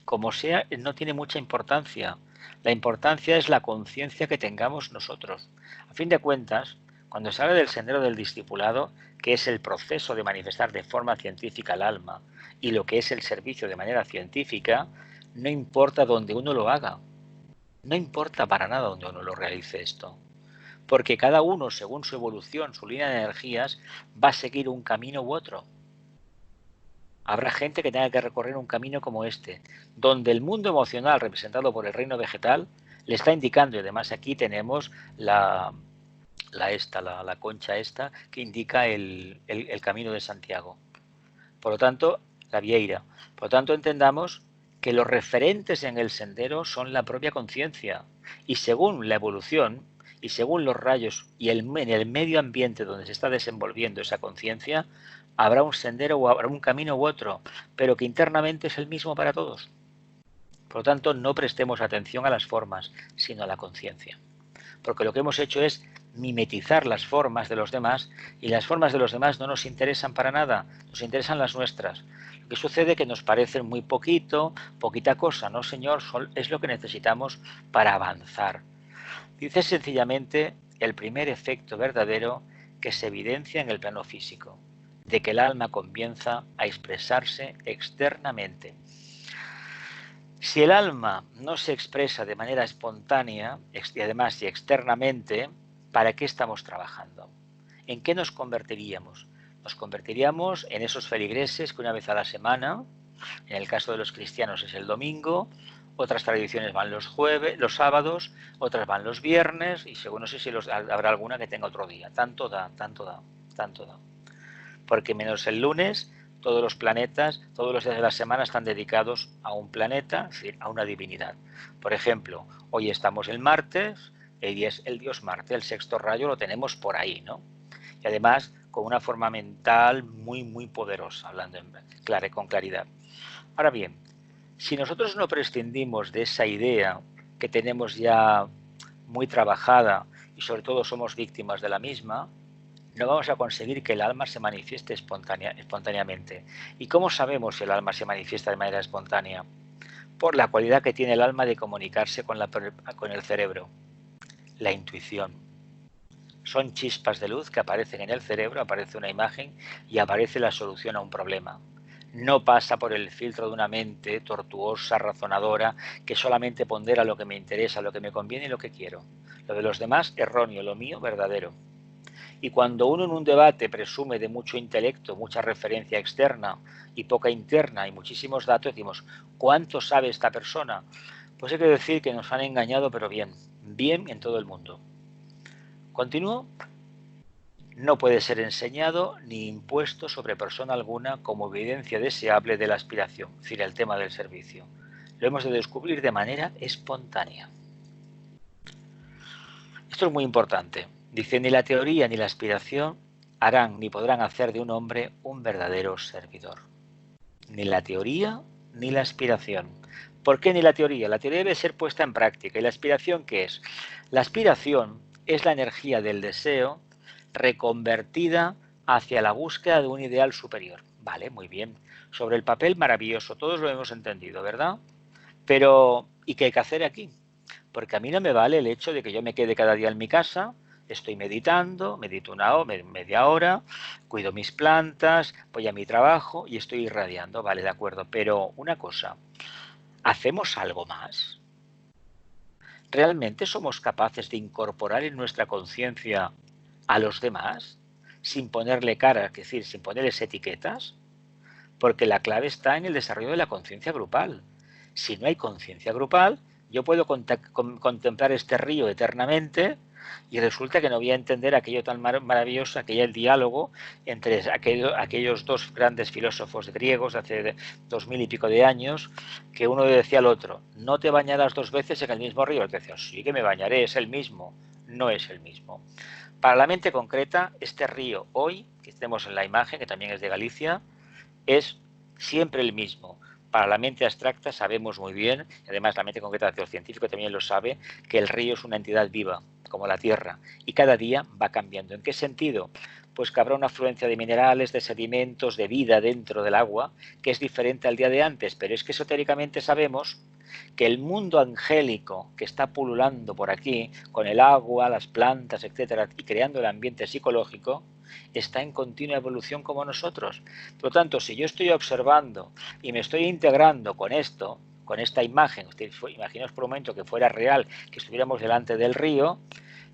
como sea, no tiene mucha importancia. La importancia es la conciencia que tengamos nosotros. A fin de cuentas, cuando se habla del sendero del discipulado, que es el proceso de manifestar de forma científica el alma, y lo que es el servicio de manera científica, no importa dónde uno lo haga. No importa para nada dónde uno lo realice esto. porque cada uno, según su evolución, su línea de energías, va a seguir un camino u otro. Habrá gente que tenga que recorrer un camino como este, donde el mundo emocional representado por el reino vegetal le está indicando, y además aquí tenemos la concha esta que indica el camino de Santiago. Por lo tanto, la vieira. Por lo tanto, entendamos que los referentes en el sendero son la propia conciencia. Y según la evolución, y según los rayos y en el medio ambiente donde se está desenvolviendo esa conciencia, habrá un sendero o habrá un camino u otro, pero que internamente es el mismo para todos. Por lo tanto, no prestemos atención a las formas, sino a la conciencia. Porque lo que hemos hecho es mimetizar las formas de los demás, y las formas de los demás no nos interesan para nada, nos interesan las nuestras. Lo que sucede es que nos parecen muy poquita cosa, ¿no, señor? Es lo que necesitamos para avanzar. Dice sencillamente el primer efecto verdadero que se evidencia en el plano físico, de que el alma comienza a expresarse externamente. Si el alma no se expresa de manera espontánea y además y externamente, ¿para qué estamos trabajando? ¿En qué nos convertiríamos? Nos convertiríamos en esos feligreses que una vez a la semana, en el caso de los cristianos es el domingo, otras tradiciones van los jueves, los sábados, otras van los viernes, y según no sé si habrá alguna que tenga otro día. Tanto da, tanto da, tanto da. Porque menos el lunes, todos los planetas, todos los días de la semana están dedicados a un planeta, es decir, a una divinidad. Por ejemplo, hoy estamos el martes, y es el dios Marte, el sexto rayo lo tenemos por ahí, ¿no? Y además con una forma mental muy poderosa, hablando con claridad. Ahora bien, si nosotros no prescindimos de esa idea que tenemos ya muy trabajada y sobre todo somos víctimas de la misma, no vamos a conseguir que el alma se manifieste espontáneamente. ¿Y cómo sabemos si el alma se manifiesta de manera espontánea? Por la cualidad que tiene el alma de comunicarse con el cerebro, la intuición. Son chispas de luz que aparecen en el cerebro, aparece una imagen y aparece la solución a un problema. No pasa por el filtro de una mente tortuosa, razonadora, que solamente pondera lo que me interesa, lo que me conviene y lo que quiero. Lo de los demás, erróneo, lo mío, verdadero. Y cuando uno en un debate presume de mucho intelecto, mucha referencia externa y poca interna y muchísimos datos, decimos, ¿cuánto sabe esta persona? Pues hay que decir que nos han engañado, pero bien, bien en todo el mundo. Continúo. No puede ser enseñado ni impuesto sobre persona alguna como evidencia deseable de la aspiración, es decir, el tema del servicio. Lo hemos de descubrir de manera espontánea. Esto es muy importante. Dice, ni la teoría ni la aspiración harán ni podrán hacer de un hombre un verdadero servidor. Ni la teoría ni la aspiración. ¿Por qué ni la teoría? La teoría debe ser puesta en práctica. ¿Y la aspiración qué es? La aspiración es la energía del deseo reconvertida hacia la búsqueda de un ideal superior. Vale, muy bien. Sobre el papel, maravilloso. Todos lo hemos entendido, ¿verdad? Pero, ¿y qué hay que hacer aquí? Porque a mí no me vale el hecho de que yo me quede cada día en mi casa, estoy meditando, medito media hora, cuido mis plantas, voy a mi trabajo y estoy irradiando, vale, de acuerdo. Pero una cosa, ¿hacemos algo más? ¿Realmente somos capaces de incorporar en nuestra conciencia a los demás sin ponerle cara, es decir, sin ponerles etiquetas? Porque la clave está en el desarrollo de la conciencia grupal. Si no hay conciencia grupal, yo puedo contemplar este río eternamente y resulta que no voy a entender aquello tan maravilloso, aquel diálogo entre aquellos dos grandes filósofos griegos de hace 2000 y pico de años, que uno decía al otro, no te bañarás dos veces en el mismo río. El otro decía, sí que me bañaré, es el mismo. No es el mismo. Para la mente concreta, este río hoy, que tenemos en la imagen, que también es de Galicia, es siempre el mismo. Para la mente abstracta sabemos muy bien, y además la mente concreta del científico también lo sabe, que el río es una entidad viva, como la Tierra, y cada día va cambiando. ¿En qué sentido? Pues que habrá una afluencia de minerales, de sedimentos, de vida dentro del agua, que es diferente al día de antes, pero es que esotéricamente sabemos que el mundo angélico que está pululando por aquí, con el agua, las plantas, etcétera, y creando el ambiente psicológico, está en continua evolución como nosotros. Por lo tanto, si yo estoy observando y me estoy integrando con esto, con esta imagen, imaginaos por un momento que fuera real, que estuviéramos delante del río,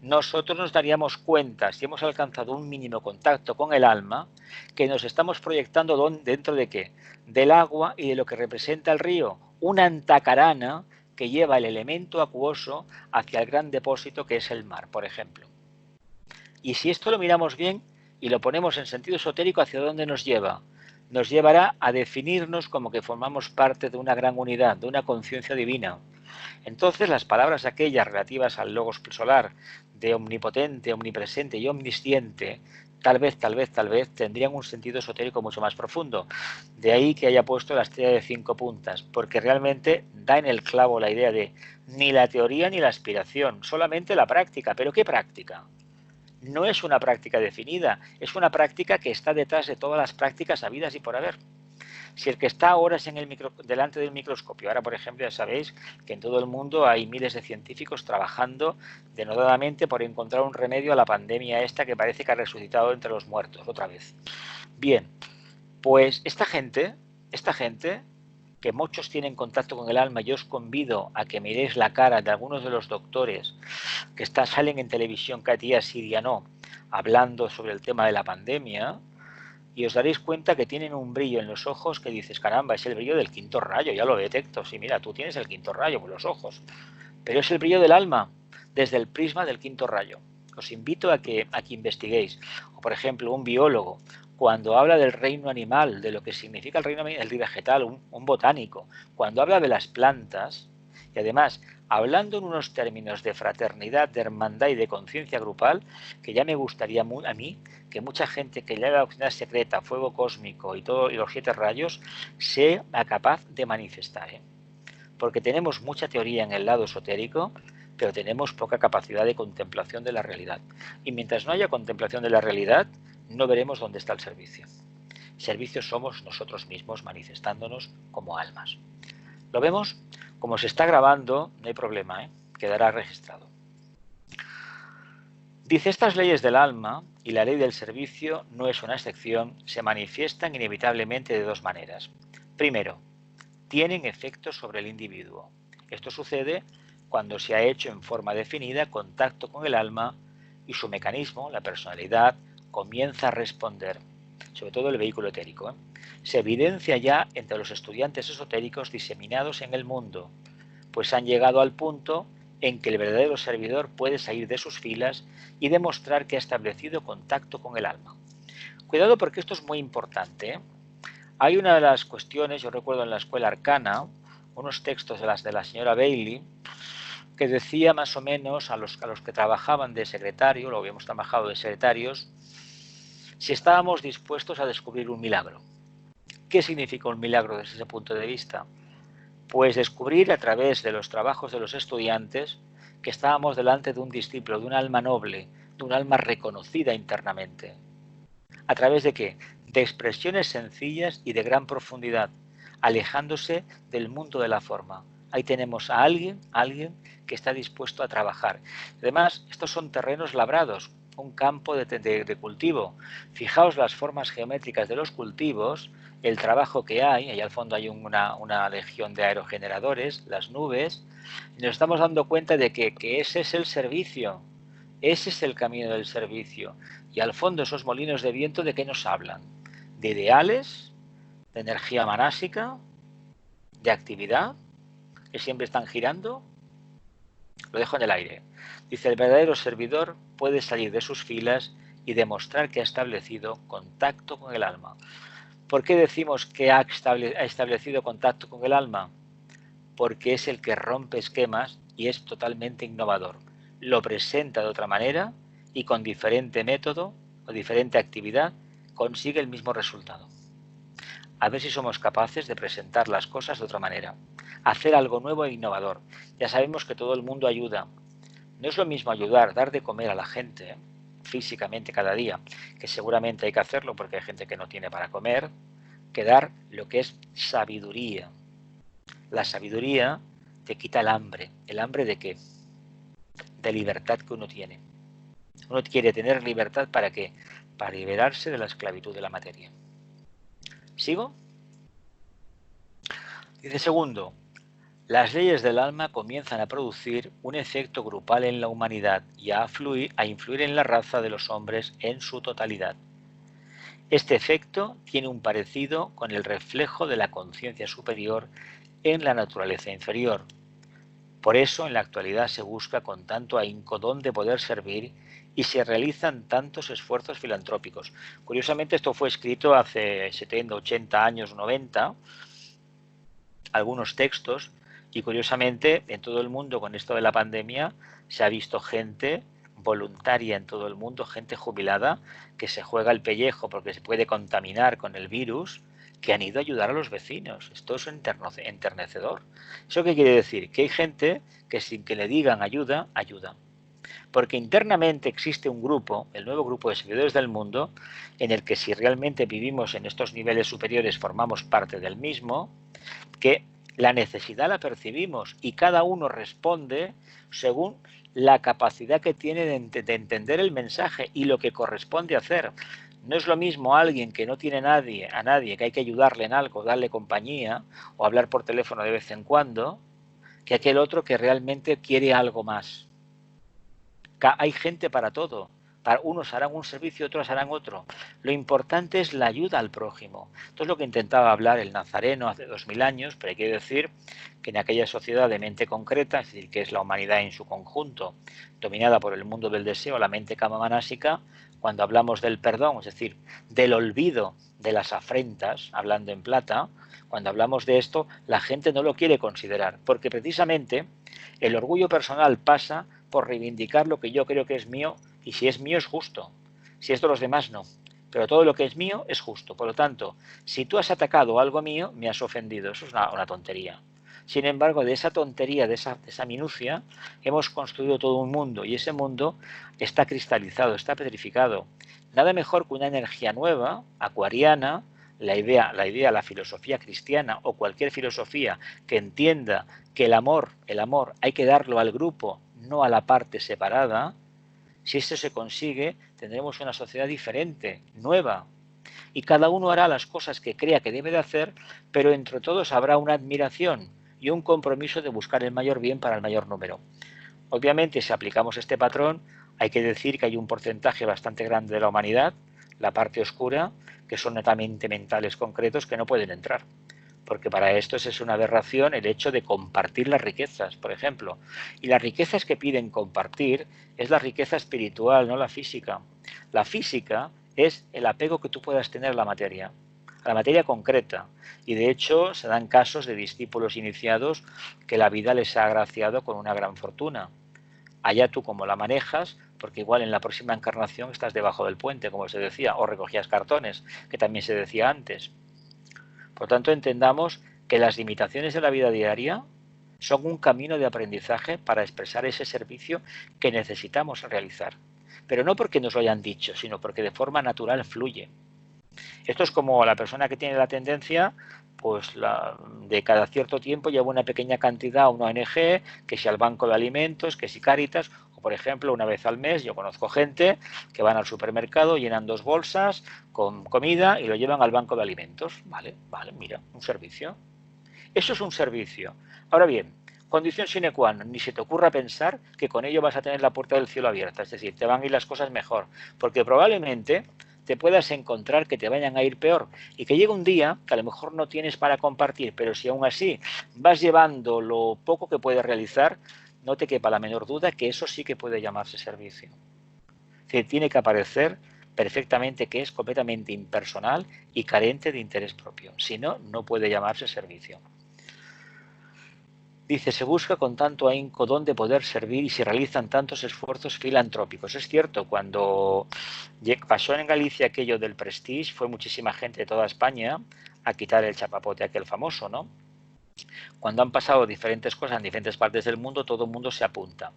nosotros nos daríamos cuenta, si hemos alcanzado un mínimo contacto con el alma, que nos estamos proyectando dentro de qué, del agua y de lo que representa el río, una antacarana que lleva el elemento acuoso hacia el gran depósito que es el mar, por ejemplo. Y si esto lo miramos bien y lo ponemos en sentido esotérico, ¿hacia dónde nos lleva? Nos llevará a definirnos como que formamos parte de una gran unidad, de una conciencia divina. Entonces las palabras aquellas relativas al logos solar de omnipotente, omnipresente y omnisciente, tal vez tendrían un sentido esotérico mucho más profundo. De ahí que haya puesto la estrella de 5 puntas, porque realmente da en el clavo la idea de ni la teoría ni la aspiración, solamente la práctica. ¿Pero qué práctica? No es una práctica definida, es una práctica que está detrás de todas las prácticas habidas y por haber. Si el que está horas delante del microscopio, ahora por ejemplo ya sabéis que en todo el mundo hay miles de científicos trabajando denodadamente por encontrar un remedio a la pandemia esta que parece que ha resucitado entre los muertos otra vez. Bien, pues esta gente que muchos tienen contacto con el alma, yo os convido a que miréis la cara de algunos de los doctores que salen en televisión cada día siriano hablando sobre el tema de la pandemia, y os daréis cuenta que tienen un brillo en los ojos que dices, caramba, es el brillo del quinto rayo, ya lo detecto. Sí, mira, tú tienes el quinto rayo por los ojos, pero es el brillo del alma desde el prisma del quinto rayo. Os invito a que investiguéis. O, por ejemplo, un biólogo, cuando habla del reino animal, de lo que significa el reino vegetal, un botánico, cuando habla de las plantas, y además hablando en unos términos de fraternidad, de hermandad y de conciencia grupal, que ya me gustaría a mí que mucha gente que lleva la oxidad secreta, fuego cósmico y los 7 rayos, sea capaz de manifestar. Porque tenemos mucha teoría en el lado esotérico, pero tenemos poca capacidad de contemplación de la realidad. Y mientras no haya contemplación de la realidad, no veremos dónde está el servicio. Servicio somos nosotros mismos manifestándonos como almas. ¿Lo vemos? Como se está grabando, no hay problema, quedará registrado. Dice, estas leyes del alma y la ley del servicio no es una excepción, se manifiestan inevitablemente de 2 maneras. Primero, tienen efectos sobre el individuo. Esto sucede cuando se ha hecho en forma definida contacto con el alma y su mecanismo, la personalidad, comienza a responder, sobre todo el vehículo etérico. Se evidencia ya entre los estudiantes esotéricos diseminados en el mundo, pues han llegado al punto en que el verdadero servidor puede salir de sus filas y demostrar que ha establecido contacto con el alma. Cuidado porque esto es muy importante. Hay una de las cuestiones, yo recuerdo en la escuela arcana, unos textos de la señora Bailey, que decía más o menos a los que trabajaban de secretario, lo habíamos trabajado de secretarios, si estábamos dispuestos a descubrir un milagro. ¿Qué significa un milagro desde ese punto de vista? Pues descubrir a través de los trabajos de los estudiantes que estábamos delante de un discípulo, de un alma noble, de un alma reconocida internamente. ¿A través de qué? De expresiones sencillas y de gran profundidad, alejándose del mundo de la forma. Ahí tenemos a alguien que está dispuesto a trabajar. Además, estos son terrenos labrados, un campo de cultivo. Fijaos las formas geométricas de los cultivos, el trabajo que hay, ahí al fondo hay una legión de aerogeneradores, las nubes, y nos estamos dando cuenta de que ese es el servicio, ese es el camino del servicio. Y al fondo esos molinos de viento, ¿de qué nos hablan? De ideales, de energía manásica, de actividad, que siempre están girando. Lo dejo en el aire. Dice, el verdadero servidor puede salir de sus filas y demostrar que ha establecido contacto con el alma. ¿Por qué decimos que ha establecido contacto con el alma? Porque es el que rompe esquemas y es totalmente innovador. Lo presenta de otra manera y con diferente método o diferente actividad consigue el mismo resultado. A ver si somos capaces de presentar las cosas de otra manera. Hacer algo nuevo e innovador. Ya sabemos que todo el mundo ayuda. No es lo mismo ayudar, dar de comer a la gente físicamente cada día, que seguramente hay que hacerlo porque hay gente que no tiene para comer, que dar lo que es sabiduría. La sabiduría te quita el hambre. ¿El hambre de qué? De libertad que uno tiene. Uno quiere tener libertad ¿para qué? Para liberarse de la esclavitud de la materia. ¿Sigo? Dice segundo, las leyes del alma comienzan a producir un efecto grupal en la humanidad y a influir en la raza de los hombres en su totalidad. Este efecto tiene un parecido con el reflejo de la conciencia superior en la naturaleza inferior. Por eso en la actualidad se busca con tanto ahínco dónde poder servir y se realizan tantos esfuerzos filantrópicos. Curiosamente esto fue escrito hace 70, 80 años, 90, algunos textos, y curiosamente en todo el mundo con esto de la pandemia se ha visto gente voluntaria en todo el mundo, gente jubilada que se juega el pellejo porque se puede contaminar con el virus, que han ido a ayudar a los vecinos. Esto es enternecedor. ¿Eso qué quiere decir? Que hay gente que sin que le digan ayuda, ayuda. Porque internamente existe un grupo, el nuevo grupo de servidores del mundo, en el que si realmente vivimos en estos niveles superiores formamos parte del mismo, que la necesidad la percibimos y cada uno responde según la capacidad que tiene de entender el mensaje y lo que corresponde hacer. No es lo mismo alguien que no tiene a nadie, que hay que ayudarle en algo, darle compañía o hablar por teléfono de vez en cuando, que aquel otro que realmente quiere algo más. Hay gente para todo. Para unos harán un servicio, otros harán otro. Lo importante es la ayuda al prójimo. Esto es lo que intentaba hablar el Nazareno hace 2000 años, pero hay que decir que en aquella sociedad de mente concreta, es decir, que es la humanidad en su conjunto, dominada por el mundo del deseo, la mente kamamánásica, cuando hablamos del perdón, es decir, del olvido de las afrentas, hablando en plata, cuando hablamos de esto, la gente no lo quiere considerar, porque precisamente el orgullo personal pasa por reivindicar lo que yo creo que es mío, y si es mío es justo, si es de los demás no, pero todo lo que es mío es justo. Por lo tanto, si tú has atacado algo mío, me has ofendido. Eso es una tontería. Sin embargo, de esa tontería, de esa minucia, hemos construido todo un mundo, y ese mundo está cristalizado, está petrificado. Nada mejor que una energía nueva, acuariana, la idea, la filosofía cristiana o cualquier filosofía que entienda que el amor hay que darlo al grupo, no a la parte separada. Si esto se consigue, tendremos una sociedad diferente, nueva, y cada uno hará las cosas que crea que debe de hacer, pero entre todos habrá una admiración y un compromiso de buscar el mayor bien para el mayor número. Obviamente, si aplicamos este patrón, hay que decir que hay un porcentaje bastante grande de la humanidad, la parte oscura, que son netamente mentales concretos que no pueden entrar. Porque para esto es una aberración el hecho de compartir las riquezas, por ejemplo. Y las riquezas que piden compartir es la riqueza espiritual, no la física. La física es el apego que tú puedas tener a la materia concreta. Y de hecho se dan casos de discípulos iniciados que la vida les ha agraciado con una gran fortuna. Allá tú cómo la manejas, porque igual en la próxima encarnación estás debajo del puente, como se decía, o recogías cartones, que también se decía antes. Por tanto, entendamos que las limitaciones de la vida diaria son un camino de aprendizaje para expresar ese servicio que necesitamos realizar. Pero no porque nos lo hayan dicho, sino porque de forma natural fluye. Esto es como la persona que tiene la tendencia, pues de cada cierto tiempo lleva una pequeña cantidad a una ONG, que si al Banco de Alimentos, que si Cáritas, o por ejemplo una vez al mes yo conozco gente que van al supermercado, llenan 2 bolsas con comida y lo llevan al Banco de Alimentos. Vale, mira, un servicio. Eso es un servicio. Ahora bien, condición sine qua non, ni se te ocurra pensar que con ello vas a tener la puerta del cielo abierta, es decir, te van a ir las cosas mejor, porque probablemente te puedas encontrar que te vayan a ir peor y que llegue un día que a lo mejor no tienes para compartir, pero si aún así vas llevando lo poco que puedes realizar, no te quepa la menor duda que eso sí que puede llamarse servicio. Es decir, tiene que aparecer perfectamente que es completamente impersonal y carente de interés propio. Si no, no puede llamarse servicio. Dice, se busca con tanto ahínco dónde poder servir y se realizan tantos esfuerzos filantrópicos. Es cierto, cuando pasó en Galicia aquello del Prestige, fue muchísima gente de toda España a quitar el chapapote aquel famoso, ¿no? Cuando han pasado diferentes cosas en diferentes partes del mundo, todo el mundo se apunta.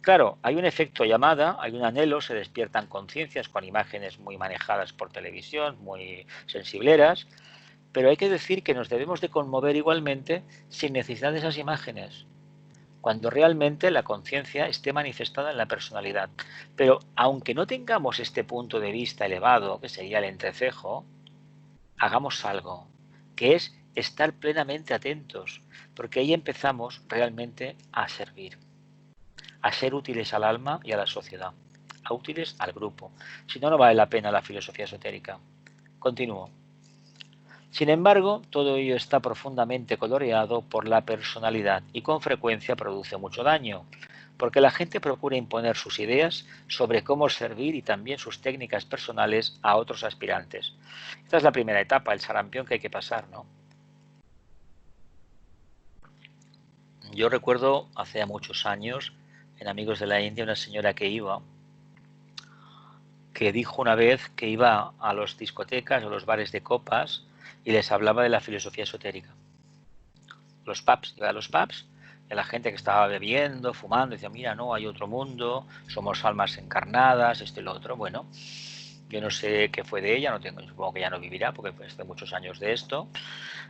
Claro, hay un efecto llamada, hay un anhelo, se despiertan conciencias con imágenes muy manejadas por televisión, muy sensibleras, pero hay que decir que nos debemos de conmover igualmente sin necesidad de esas imágenes, cuando realmente la conciencia esté manifestada en la personalidad. Pero aunque no tengamos este punto de vista elevado, que sería el entrecejo, hagamos algo, que es estar plenamente atentos, porque ahí empezamos realmente a servir, a ser útiles al alma y a la sociedad, a útiles al grupo. Si no, no vale la pena la filosofía esotérica. Continúo. Sin embargo, todo ello está profundamente coloreado por la personalidad y con frecuencia produce mucho daño, porque la gente procura imponer sus ideas sobre cómo servir y también sus técnicas personales a otros aspirantes. Esta es la primera etapa, el sarampión que hay que pasar, ¿no? Yo recuerdo hace muchos años, en Amigos de la India, una señora que dijo una vez que iba a las discotecas o los bares de copas y les hablaba de la filosofía esotérica. Los pubs, iba a los pubs, y la gente que estaba bebiendo, fumando, decía, mira, no, hay otro mundo, somos almas encarnadas, esto y lo otro. Bueno, yo no sé qué fue de ella, no tengo, supongo que ya no vivirá, porque pues, hace muchos años de esto.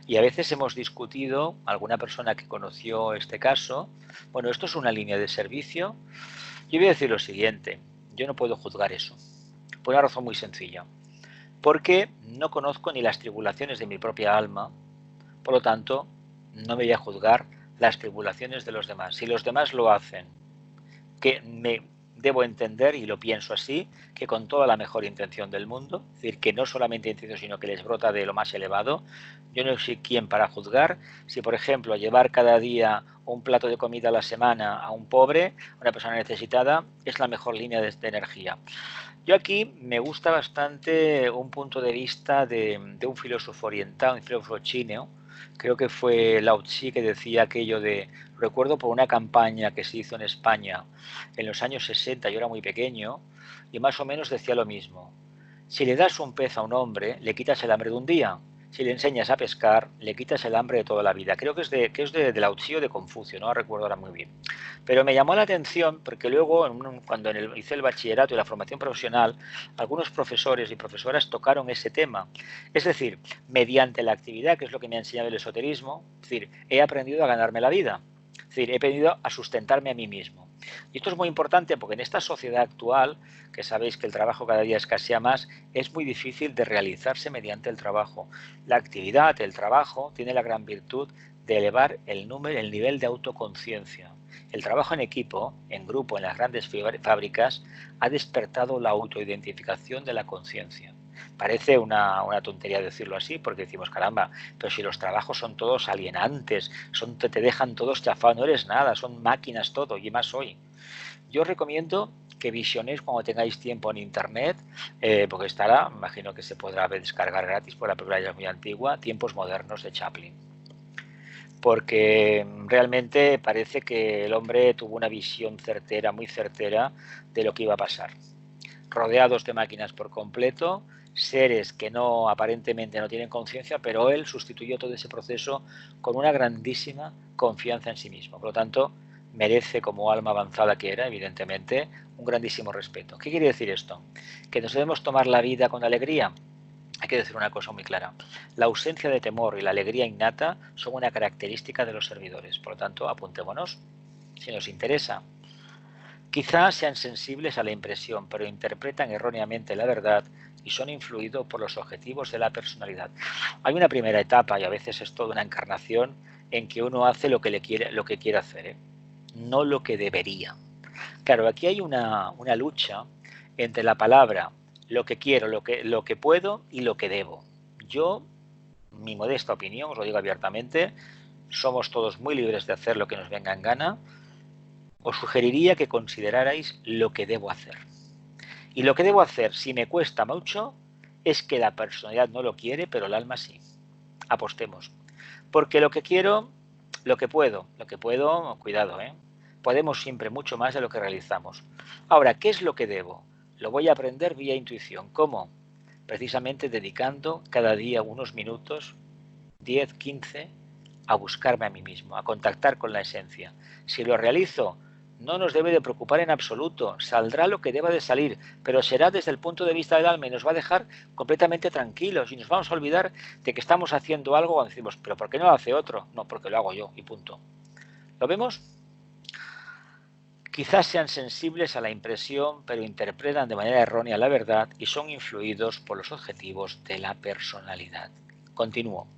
Y a veces hemos discutido, alguna persona que conoció este caso, bueno, esto es una línea de servicio. Yo voy a decir lo siguiente, yo no puedo juzgar eso, por una razón muy sencilla, porque no conozco ni las tribulaciones de mi propia alma, por lo tanto, no me voy a juzgar las tribulaciones de los demás. Si los demás lo hacen, que me debo entender, y lo pienso así, que con toda la mejor intención del mundo, es decir, que no solamente intención, sino que les brota de lo más elevado. Yo no soy quien para juzgar si, por ejemplo, llevar cada día un plato de comida a la semana a un pobre, a una persona necesitada, es la mejor línea de energía. Yo aquí me gusta bastante un punto de vista de un filósofo oriental, un filósofo chino, creo que fue Lao Tzu, que decía aquello de, recuerdo por una campaña que se hizo en España en los años 60, yo era muy pequeño, y más o menos decía lo mismo. Si le das un pez a un hombre, le quitas el hambre de un día. Si le enseñas a pescar, le quitas el hambre de toda la vida. Creo que es de Lao Tzu o de Confucio, no recuerdo ahora muy bien. Pero me llamó la atención porque luego, cuando hice el bachillerato y la formación profesional, algunos profesores y profesoras tocaron ese tema. Es decir, mediante la actividad, que es lo que me ha enseñado el esoterismo, es decir, he aprendido a ganarme la vida. Es decir, he aprendido a sustentarme a mí mismo. Y esto es muy importante porque en esta sociedad actual, que sabéis que el trabajo cada día escasea más, es muy difícil de realizarse mediante el trabajo. La actividad, el trabajo, tiene la gran virtud de elevar el nivel de autoconciencia. El trabajo en equipo, en grupo, en las grandes fábricas, ha despertado la autoidentificación de la conciencia. Parece una tontería decirlo así, porque decimos, caramba, pero si los trabajos son todos alienantes, te dejan todos chafados, no eres nada, son máquinas todo, y más hoy. Yo os recomiendo que visionéis cuando tengáis tiempo en internet, porque estará, me imagino que se podrá descargar gratis, porque la película ya es muy antigua, Tiempos modernos de Chaplin. Porque realmente parece que el hombre tuvo una visión certera, muy certera, de lo que iba a pasar. Rodeados de máquinas por completo, seres que no aparentemente no tienen conciencia, pero él sustituyó todo ese proceso con una grandísima confianza en sí mismo. Por lo tanto, merece, como alma avanzada que era, evidentemente, un grandísimo respeto. ¿Qué quiere decir esto? ¿Que nos debemos tomar la vida con alegría? Hay que decir una cosa muy clara. La ausencia de temor y la alegría innata son una característica de los servidores. Por lo tanto, apuntémonos si nos interesa. Quizás sean sensibles a la impresión, pero interpretan erróneamente la verdad y son influidos por los objetivos de la personalidad. Hay una primera etapa, y a veces es toda una encarnación, en que uno hace lo que quiere hacer, no lo que debería. Claro, aquí hay una lucha entre la palabra lo que quiero, lo que puedo y lo que debo. Yo, mi modesta opinión, os lo digo abiertamente, somos todos muy libres de hacer lo que nos venga en gana. Os sugeriría que considerarais lo que debo hacer. Y lo que debo hacer, si me cuesta mucho, es que la personalidad no lo quiere, pero el alma sí. Apostemos. Porque lo que quiero, lo que puedo, cuidado, podemos siempre mucho más de lo que realizamos. Ahora, ¿qué es lo que debo? Lo voy a aprender vía intuición. ¿Cómo? Precisamente dedicando cada día unos minutos, 10, 15, a buscarme a mí mismo, a contactar con la esencia. Si lo realizo, no nos debe de preocupar en absoluto, saldrá lo que deba de salir, pero será desde el punto de vista del alma y nos va a dejar completamente tranquilos y nos vamos a olvidar de que estamos haciendo algo cuando decimos, pero ¿por qué no lo hace otro? No, porque lo hago yo y punto. ¿Lo vemos? Quizás sean sensibles a la impresión, pero interpretan de manera errónea la verdad y son influidos por los objetivos de la personalidad. Continúo.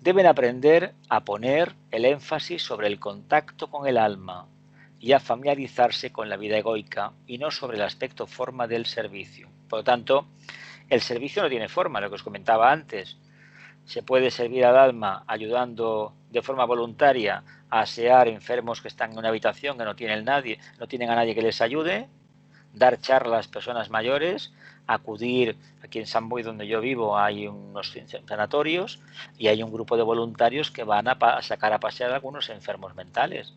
Deben aprender a poner el énfasis sobre el contacto con el alma y a familiarizarse con la vida egoica y no sobre el aspecto forma del servicio. Por lo tanto, el servicio no tiene forma, lo que os comentaba antes. Se puede servir al alma ayudando de forma voluntaria a asear enfermos que están en una habitación que no tienen a nadie que les ayude, dar charlas a personas mayores, acudir, aquí en San Boi donde yo vivo hay unos sanatorios y hay un grupo de voluntarios que van a sacar a pasear a algunos enfermos mentales.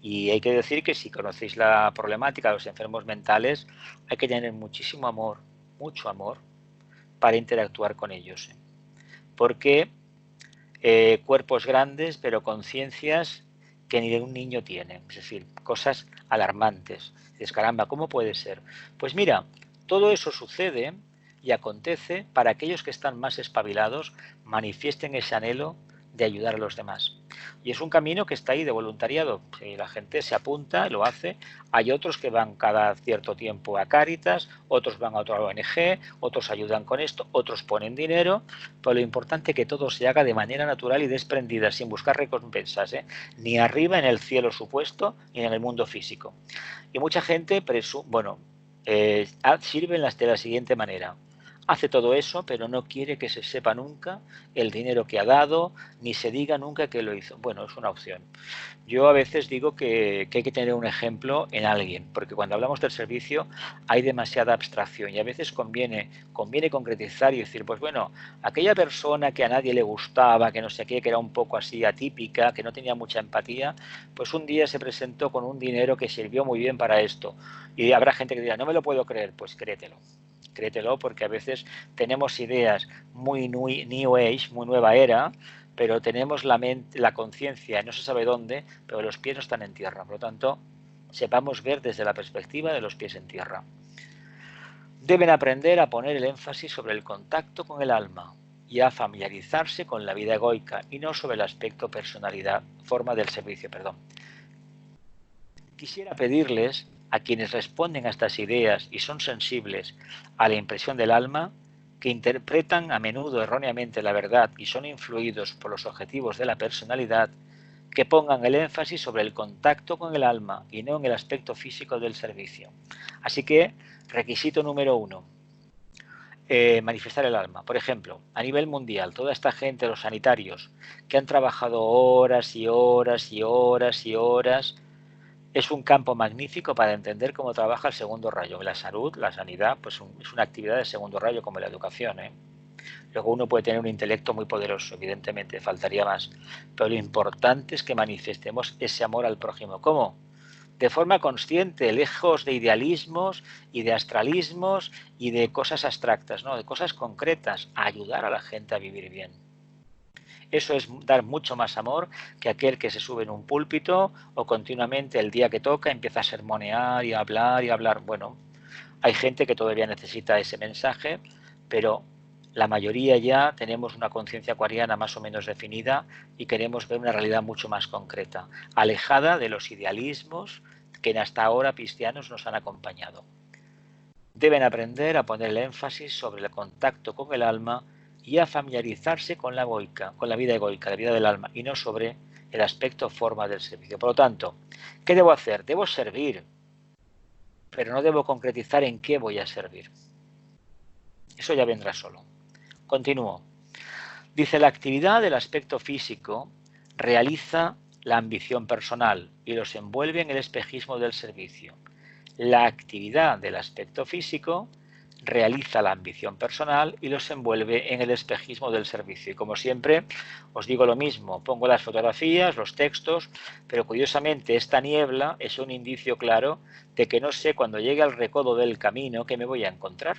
Y hay que decir que si conocéis la problemática de los enfermos mentales, hay que tener muchísimo amor, mucho amor, para interactuar con ellos. Porque cuerpos grandes, pero conciencias que ni de un niño tiene. Es decir, cosas alarmantes. Dices, caramba, ¿cómo puede ser? Pues mira, todo eso sucede y acontece para aquellos que están más espabilados, manifiesten ese anhelo de ayudar a los demás. Y es un camino que está ahí de voluntariado. Si la gente se apunta y lo hace, hay otros que van cada cierto tiempo a Cáritas, otros van a otra ONG, otros ayudan con esto, otros ponen dinero, pero lo importante es que todo se haga de manera natural y desprendida, sin buscar recompensas, ni arriba en el cielo supuesto, ni en el mundo físico. Y mucha gente sirve de la siguiente manera. Hace todo eso, pero no quiere que se sepa nunca el dinero que ha dado, ni se diga nunca que lo hizo. Bueno, es una opción. Yo a veces digo que hay que tener un ejemplo en alguien, porque cuando hablamos del servicio hay demasiada abstracción y a veces conviene concretizar y decir, pues bueno, aquella persona que a nadie le gustaba, que no sé qué, que era un poco así atípica, que no tenía mucha empatía, pues un día se presentó con un dinero que sirvió muy bien para esto. Y habrá gente que dirá, no me lo puedo creer, pues créetelo, porque a veces tenemos ideas muy New Age, muy nueva era, pero tenemos la conciencia, no se sabe dónde, pero los pies no están en tierra. Por lo tanto, sepamos ver desde la perspectiva de los pies en tierra. Deben aprender a poner el énfasis sobre el contacto con el alma y a familiarizarse con la vida egoica y no sobre el aspecto forma del servicio. Quisiera pedirles a quienes responden a estas ideas y son sensibles a la impresión del alma, que interpretan a menudo erróneamente la verdad y son influidos por los objetivos de la personalidad, que pongan el énfasis sobre el contacto con el alma y no en el aspecto físico del servicio. Así que, requisito número 1, manifestar el alma. Por ejemplo, a nivel mundial, toda esta gente, los sanitarios, que han trabajado horas y horas y horas y horas, es un campo magnífico para entender cómo trabaja el segundo rayo. La salud, la sanidad, pues es una actividad de segundo rayo como la educación. Luego uno puede tener un intelecto muy poderoso, evidentemente, faltaría más. Pero lo importante es que manifestemos ese amor al prójimo. ¿Cómo? De forma consciente, lejos de idealismos y de astralismos y de cosas abstractas, ¿no? De cosas concretas, a ayudar a la gente a vivir bien. Eso es dar mucho más amor que aquel que se sube en un púlpito o continuamente el día que toca empieza a sermonear y a hablar y a hablar. Bueno, hay gente que todavía necesita ese mensaje, pero la mayoría ya tenemos una conciencia acuariana más o menos definida y queremos ver una realidad mucho más concreta, alejada de los idealismos que hasta ahora cristianos nos han acompañado. Deben aprender a poner el énfasis sobre el contacto con el alma y a familiarizarse con la vida egoica, la vida del alma, y no sobre el aspecto forma del servicio. Por lo tanto, ¿qué debo hacer? Debo servir, pero no debo concretizar en qué voy a servir. Eso ya vendrá solo. Continúo. Dice, la actividad del aspecto físico realiza la ambición personal y los envuelve en el espejismo del servicio. La actividad del aspecto físico realiza la ambición personal y los envuelve en el espejismo del servicio. Y como siempre, os digo lo mismo, pongo las fotografías, los textos, pero curiosamente esta niebla es un indicio claro de que no sé cuando llegue al recodo del camino qué me voy a encontrar.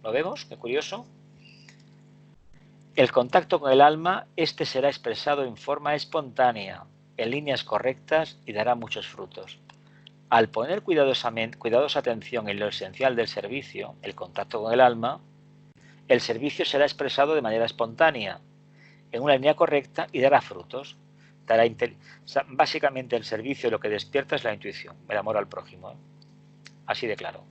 ¿Lo vemos? Qué curioso. El contacto con el alma, este será expresado en forma espontánea, en líneas correctas y dará muchos frutos. Al poner cuidadosa atención en lo esencial del servicio, el contacto con el alma, el servicio será expresado de manera espontánea, en una línea correcta y dará frutos. Básicamente el servicio lo que despierta es la intuición, el amor al prójimo. Así de claro.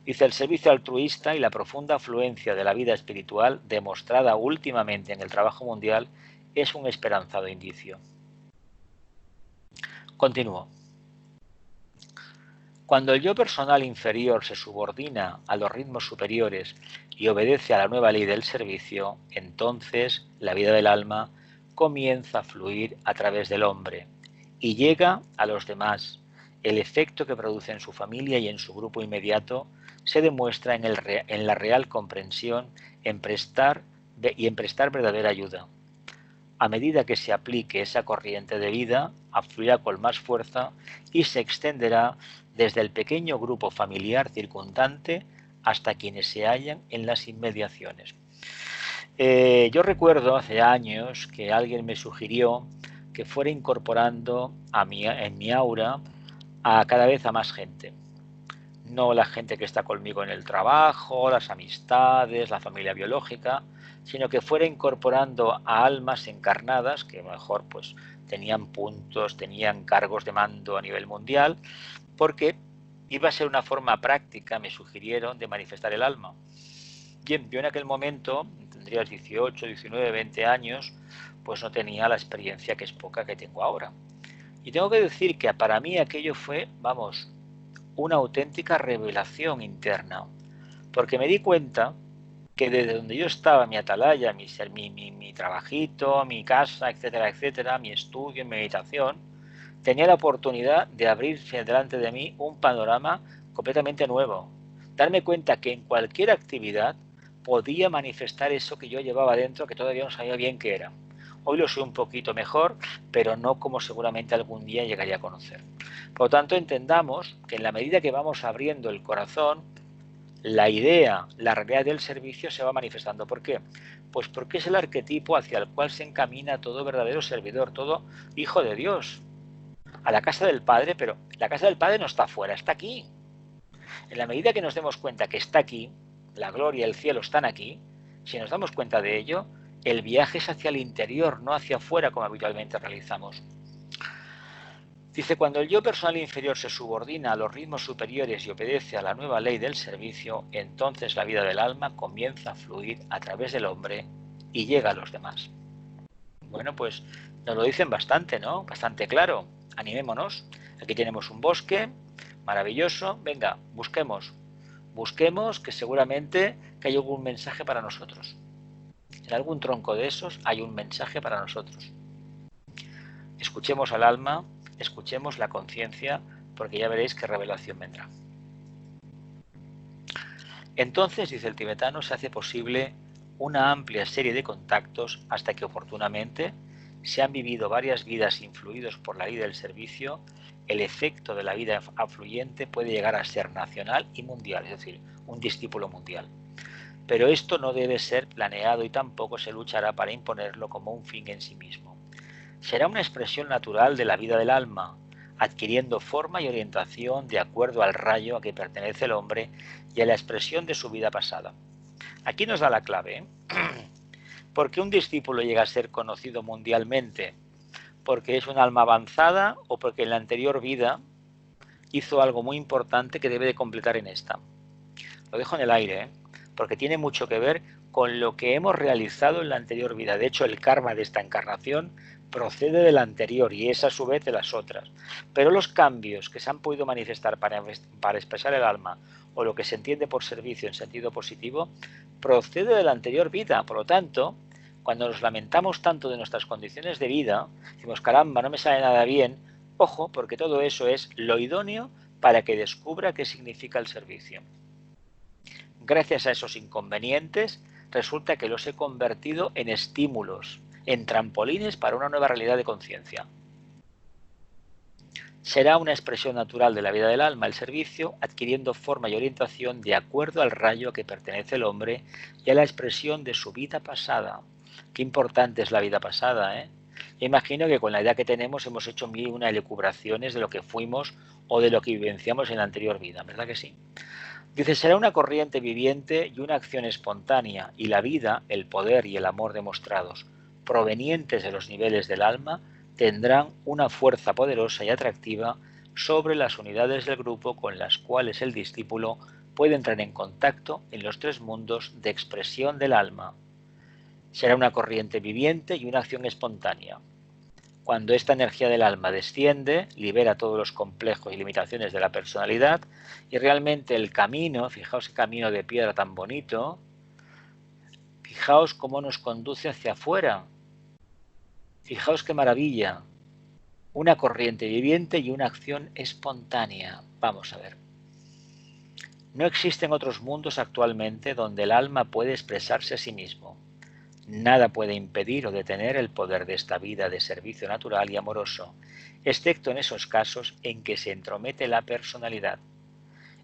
Dice, el servicio altruista y la profunda afluencia de la vida espiritual demostrada últimamente en el trabajo mundial es un esperanzado indicio. Continúo. Cuando el yo personal inferior se subordina a los ritmos superiores y obedece a la nueva ley del servicio, entonces la vida del alma comienza a fluir a través del hombre y llega a los demás. El efecto que produce en su familia y en su grupo inmediato se demuestra en la real comprensión y en prestar verdadera ayuda. A medida que se aplique esa corriente de vida, afluirá con más fuerza y se extenderá desde el pequeño grupo familiar circundante hasta quienes se hallan en las inmediaciones. Yo recuerdo hace años que alguien me sugirió que fuera incorporando en mi aura a cada vez a más gente. No la gente que está conmigo en el trabajo, las amistades, la familia biológica, sino que fuera incorporando a almas encarnadas que a lo mejor pues tenían puntos, tenían cargos de mando a nivel mundial, porque iba a ser una forma práctica, me sugirieron, de manifestar el alma. Bien, yo en aquel momento, tendrías 18, 19, 20 años, pues no tenía la experiencia que es poca que tengo ahora. Y tengo que decir que para mí aquello fue, vamos, una auténtica revelación interna, porque me di cuenta que desde donde yo estaba, mi atalaya, mi trabajito, mi casa, etcétera, etcétera, mi estudio, mi meditación, tenía la oportunidad de abrirse delante de mí un panorama completamente nuevo, darme cuenta que en cualquier actividad podía manifestar eso que yo llevaba dentro, que todavía no sabía bien qué era. Hoy lo sé un poquito mejor, pero no como seguramente algún día llegaría a conocer. Por lo tanto, entendamos que en la medida que vamos abriendo el corazón, la idea, la realidad del servicio se va manifestando. ¿Por qué? Pues porque es el arquetipo hacia el cual se encamina todo verdadero servidor, todo hijo de Dios. A la casa del Padre, pero la casa del Padre no está afuera, está aquí. En la medida que nos demos cuenta que está aquí, la gloria y el cielo están aquí, si nos damos cuenta de ello, el viaje es hacia el interior, no hacia afuera como habitualmente realizamos. Dice, cuando el yo personal inferior se subordina a los ritmos superiores y obedece a la nueva ley del servicio, entonces la vida del alma comienza a fluir a través del hombre y llega a los demás. Bueno, pues nos lo dicen bastante, ¿no? Bastante claro. Animémonos. Aquí tenemos un bosque maravilloso. Venga, busquemos. Busquemos que seguramente que hay algún mensaje para nosotros. En algún tronco de esos hay un mensaje para nosotros. Escuchemos al alma, escuchemos la conciencia, porque ya veréis qué revelación vendrá. Entonces, dice el tibetano, se hace posible una amplia serie de contactos hasta que oportunamente se han vivido varias vidas influidos por la ley del servicio. El efecto de la vida afluyente puede llegar a ser nacional y mundial, es decir, un discípulo mundial. Pero esto no debe ser planeado y tampoco se luchará para imponerlo como un fin en sí mismo. Será una expresión natural de la vida del alma, adquiriendo forma y orientación de acuerdo al rayo a que pertenece el hombre y a la expresión de su vida pasada. Aquí nos da la clave, ¿eh? ¿Por qué un discípulo llega a ser conocido mundialmente? ¿Porque es un alma avanzada o porque en la anterior vida hizo algo muy importante que debe de completar en esta? Lo dejo en el aire, ¿eh? Porque tiene mucho que ver con lo que hemos realizado en la anterior vida. De hecho, el karma de esta encarnación procede de la anterior y es a su vez de las otras. Pero los cambios que se han podido manifestar para expresar el alma o lo que se entiende por servicio en sentido positivo procede de la anterior vida. Por lo tanto, cuando nos lamentamos tanto de nuestras condiciones de vida, decimos, caramba, no me sale nada bien, ojo, porque todo eso es lo idóneo para que descubra qué significa el servicio. Gracias a esos inconvenientes, resulta que los he convertido en estímulos, en trampolines para una nueva realidad de conciencia. Será una expresión natural de la vida del alma el servicio, adquiriendo forma y orientación de acuerdo al rayo a que pertenece el hombre y a la expresión de su vida pasada. Qué importante es la vida pasada, ¿eh? Imagino que con la edad que tenemos hemos hecho mil y una elucubraciones de lo que fuimos o de lo que vivenciamos en la anterior vida, ¿verdad que sí? Dice, será una corriente viviente y una acción espontánea, y la vida, el poder y el amor demostrados, provenientes de los niveles del alma, tendrán una fuerza poderosa y atractiva sobre las unidades del grupo con las cuales el discípulo puede entrar en contacto en los tres mundos de expresión del alma. Será una corriente viviente y una acción espontánea. Cuando esta energía del alma desciende, libera todos los complejos y limitaciones de la personalidad y realmente el camino, fijaos qué camino de piedra tan bonito, fijaos cómo nos conduce hacia afuera, fijaos qué maravilla, una corriente viviente y una acción espontánea. Vamos a ver. No existen otros mundos actualmente donde el alma puede expresarse a sí mismo. Nada puede impedir o detener el poder de esta vida de servicio natural y amoroso, excepto en esos casos en que se entromete la personalidad.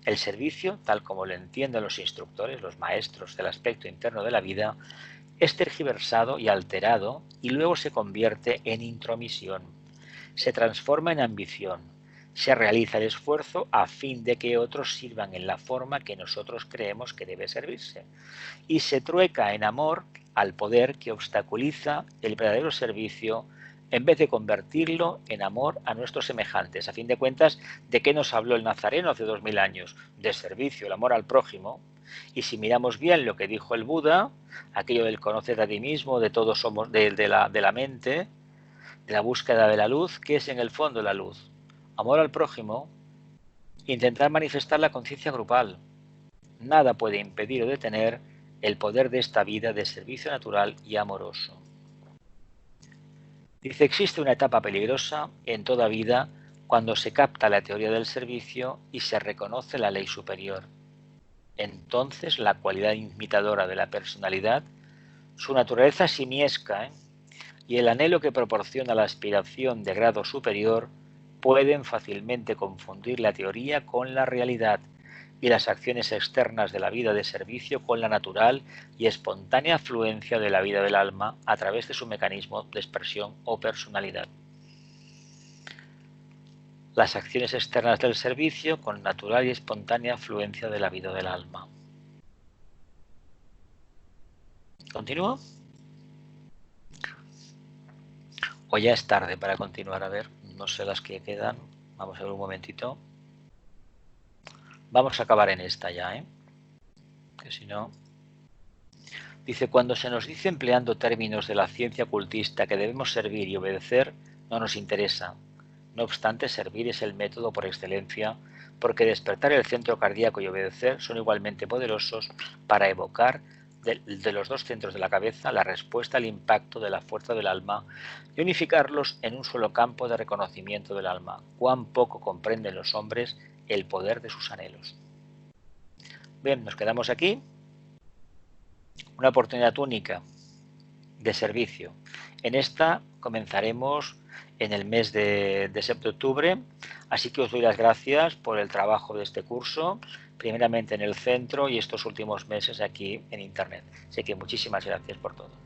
El servicio, tal como lo entienden los instructores, los maestros del aspecto interno de la vida, es tergiversado y alterado y luego se convierte en intromisión. Se transforma en ambición. Se realiza el esfuerzo a fin de que otros sirvan en la forma que nosotros creemos que debe servirse. Y se trueca en amor al poder que obstaculiza el verdadero servicio en vez de convertirlo en amor a nuestros semejantes. A fin de cuentas, ¿de qué nos habló el Nazareno hace 2000 años? De servicio, el amor al prójimo. Y si miramos bien lo que dijo el Buda, aquello del conocerte a ti mismo, de todos somos, de la mente, de la búsqueda de la luz, ¿qué es en el fondo la luz? Amor al prójimo, intentar manifestar la conciencia grupal. Nada puede impedir o detener el poder de esta vida de servicio natural y amoroso. Dice, existe una etapa peligrosa en toda vida cuando se capta la teoría del servicio y se reconoce la ley superior. Entonces la cualidad imitadora de la personalidad, su naturaleza simiesca, y el anhelo que proporciona la aspiración de grado superior pueden fácilmente confundir la teoría con la realidad y las acciones externas de la vida de servicio con la natural y espontánea fluencia de la vida del alma a través de su mecanismo de expresión o personalidad. Las acciones externas del servicio con natural y espontánea fluencia de la vida del alma. ¿Continúo? O ya es tarde para continuar, a ver, no sé las que quedan. Vamos a ver un momentito. Vamos a acabar en esta ya, que si no... Dice, cuando se nos dice empleando términos de la ciencia ocultista que debemos servir y obedecer, no nos interesa. No obstante, servir es el método por excelencia, porque despertar el centro cardíaco y obedecer son igualmente poderosos para evocar de los dos centros de la cabeza la respuesta al impacto de la fuerza del alma y unificarlos en un solo campo de reconocimiento del alma. Cuán poco comprenden los hombres el poder de sus anhelos. Bien, nos quedamos aquí. Una oportunidad única de servicio. En esta comenzaremos en el mes de octubre, así que os doy las gracias por el trabajo de este curso, primeramente en el centro y estos últimos meses aquí en Internet. Así que muchísimas gracias por todo.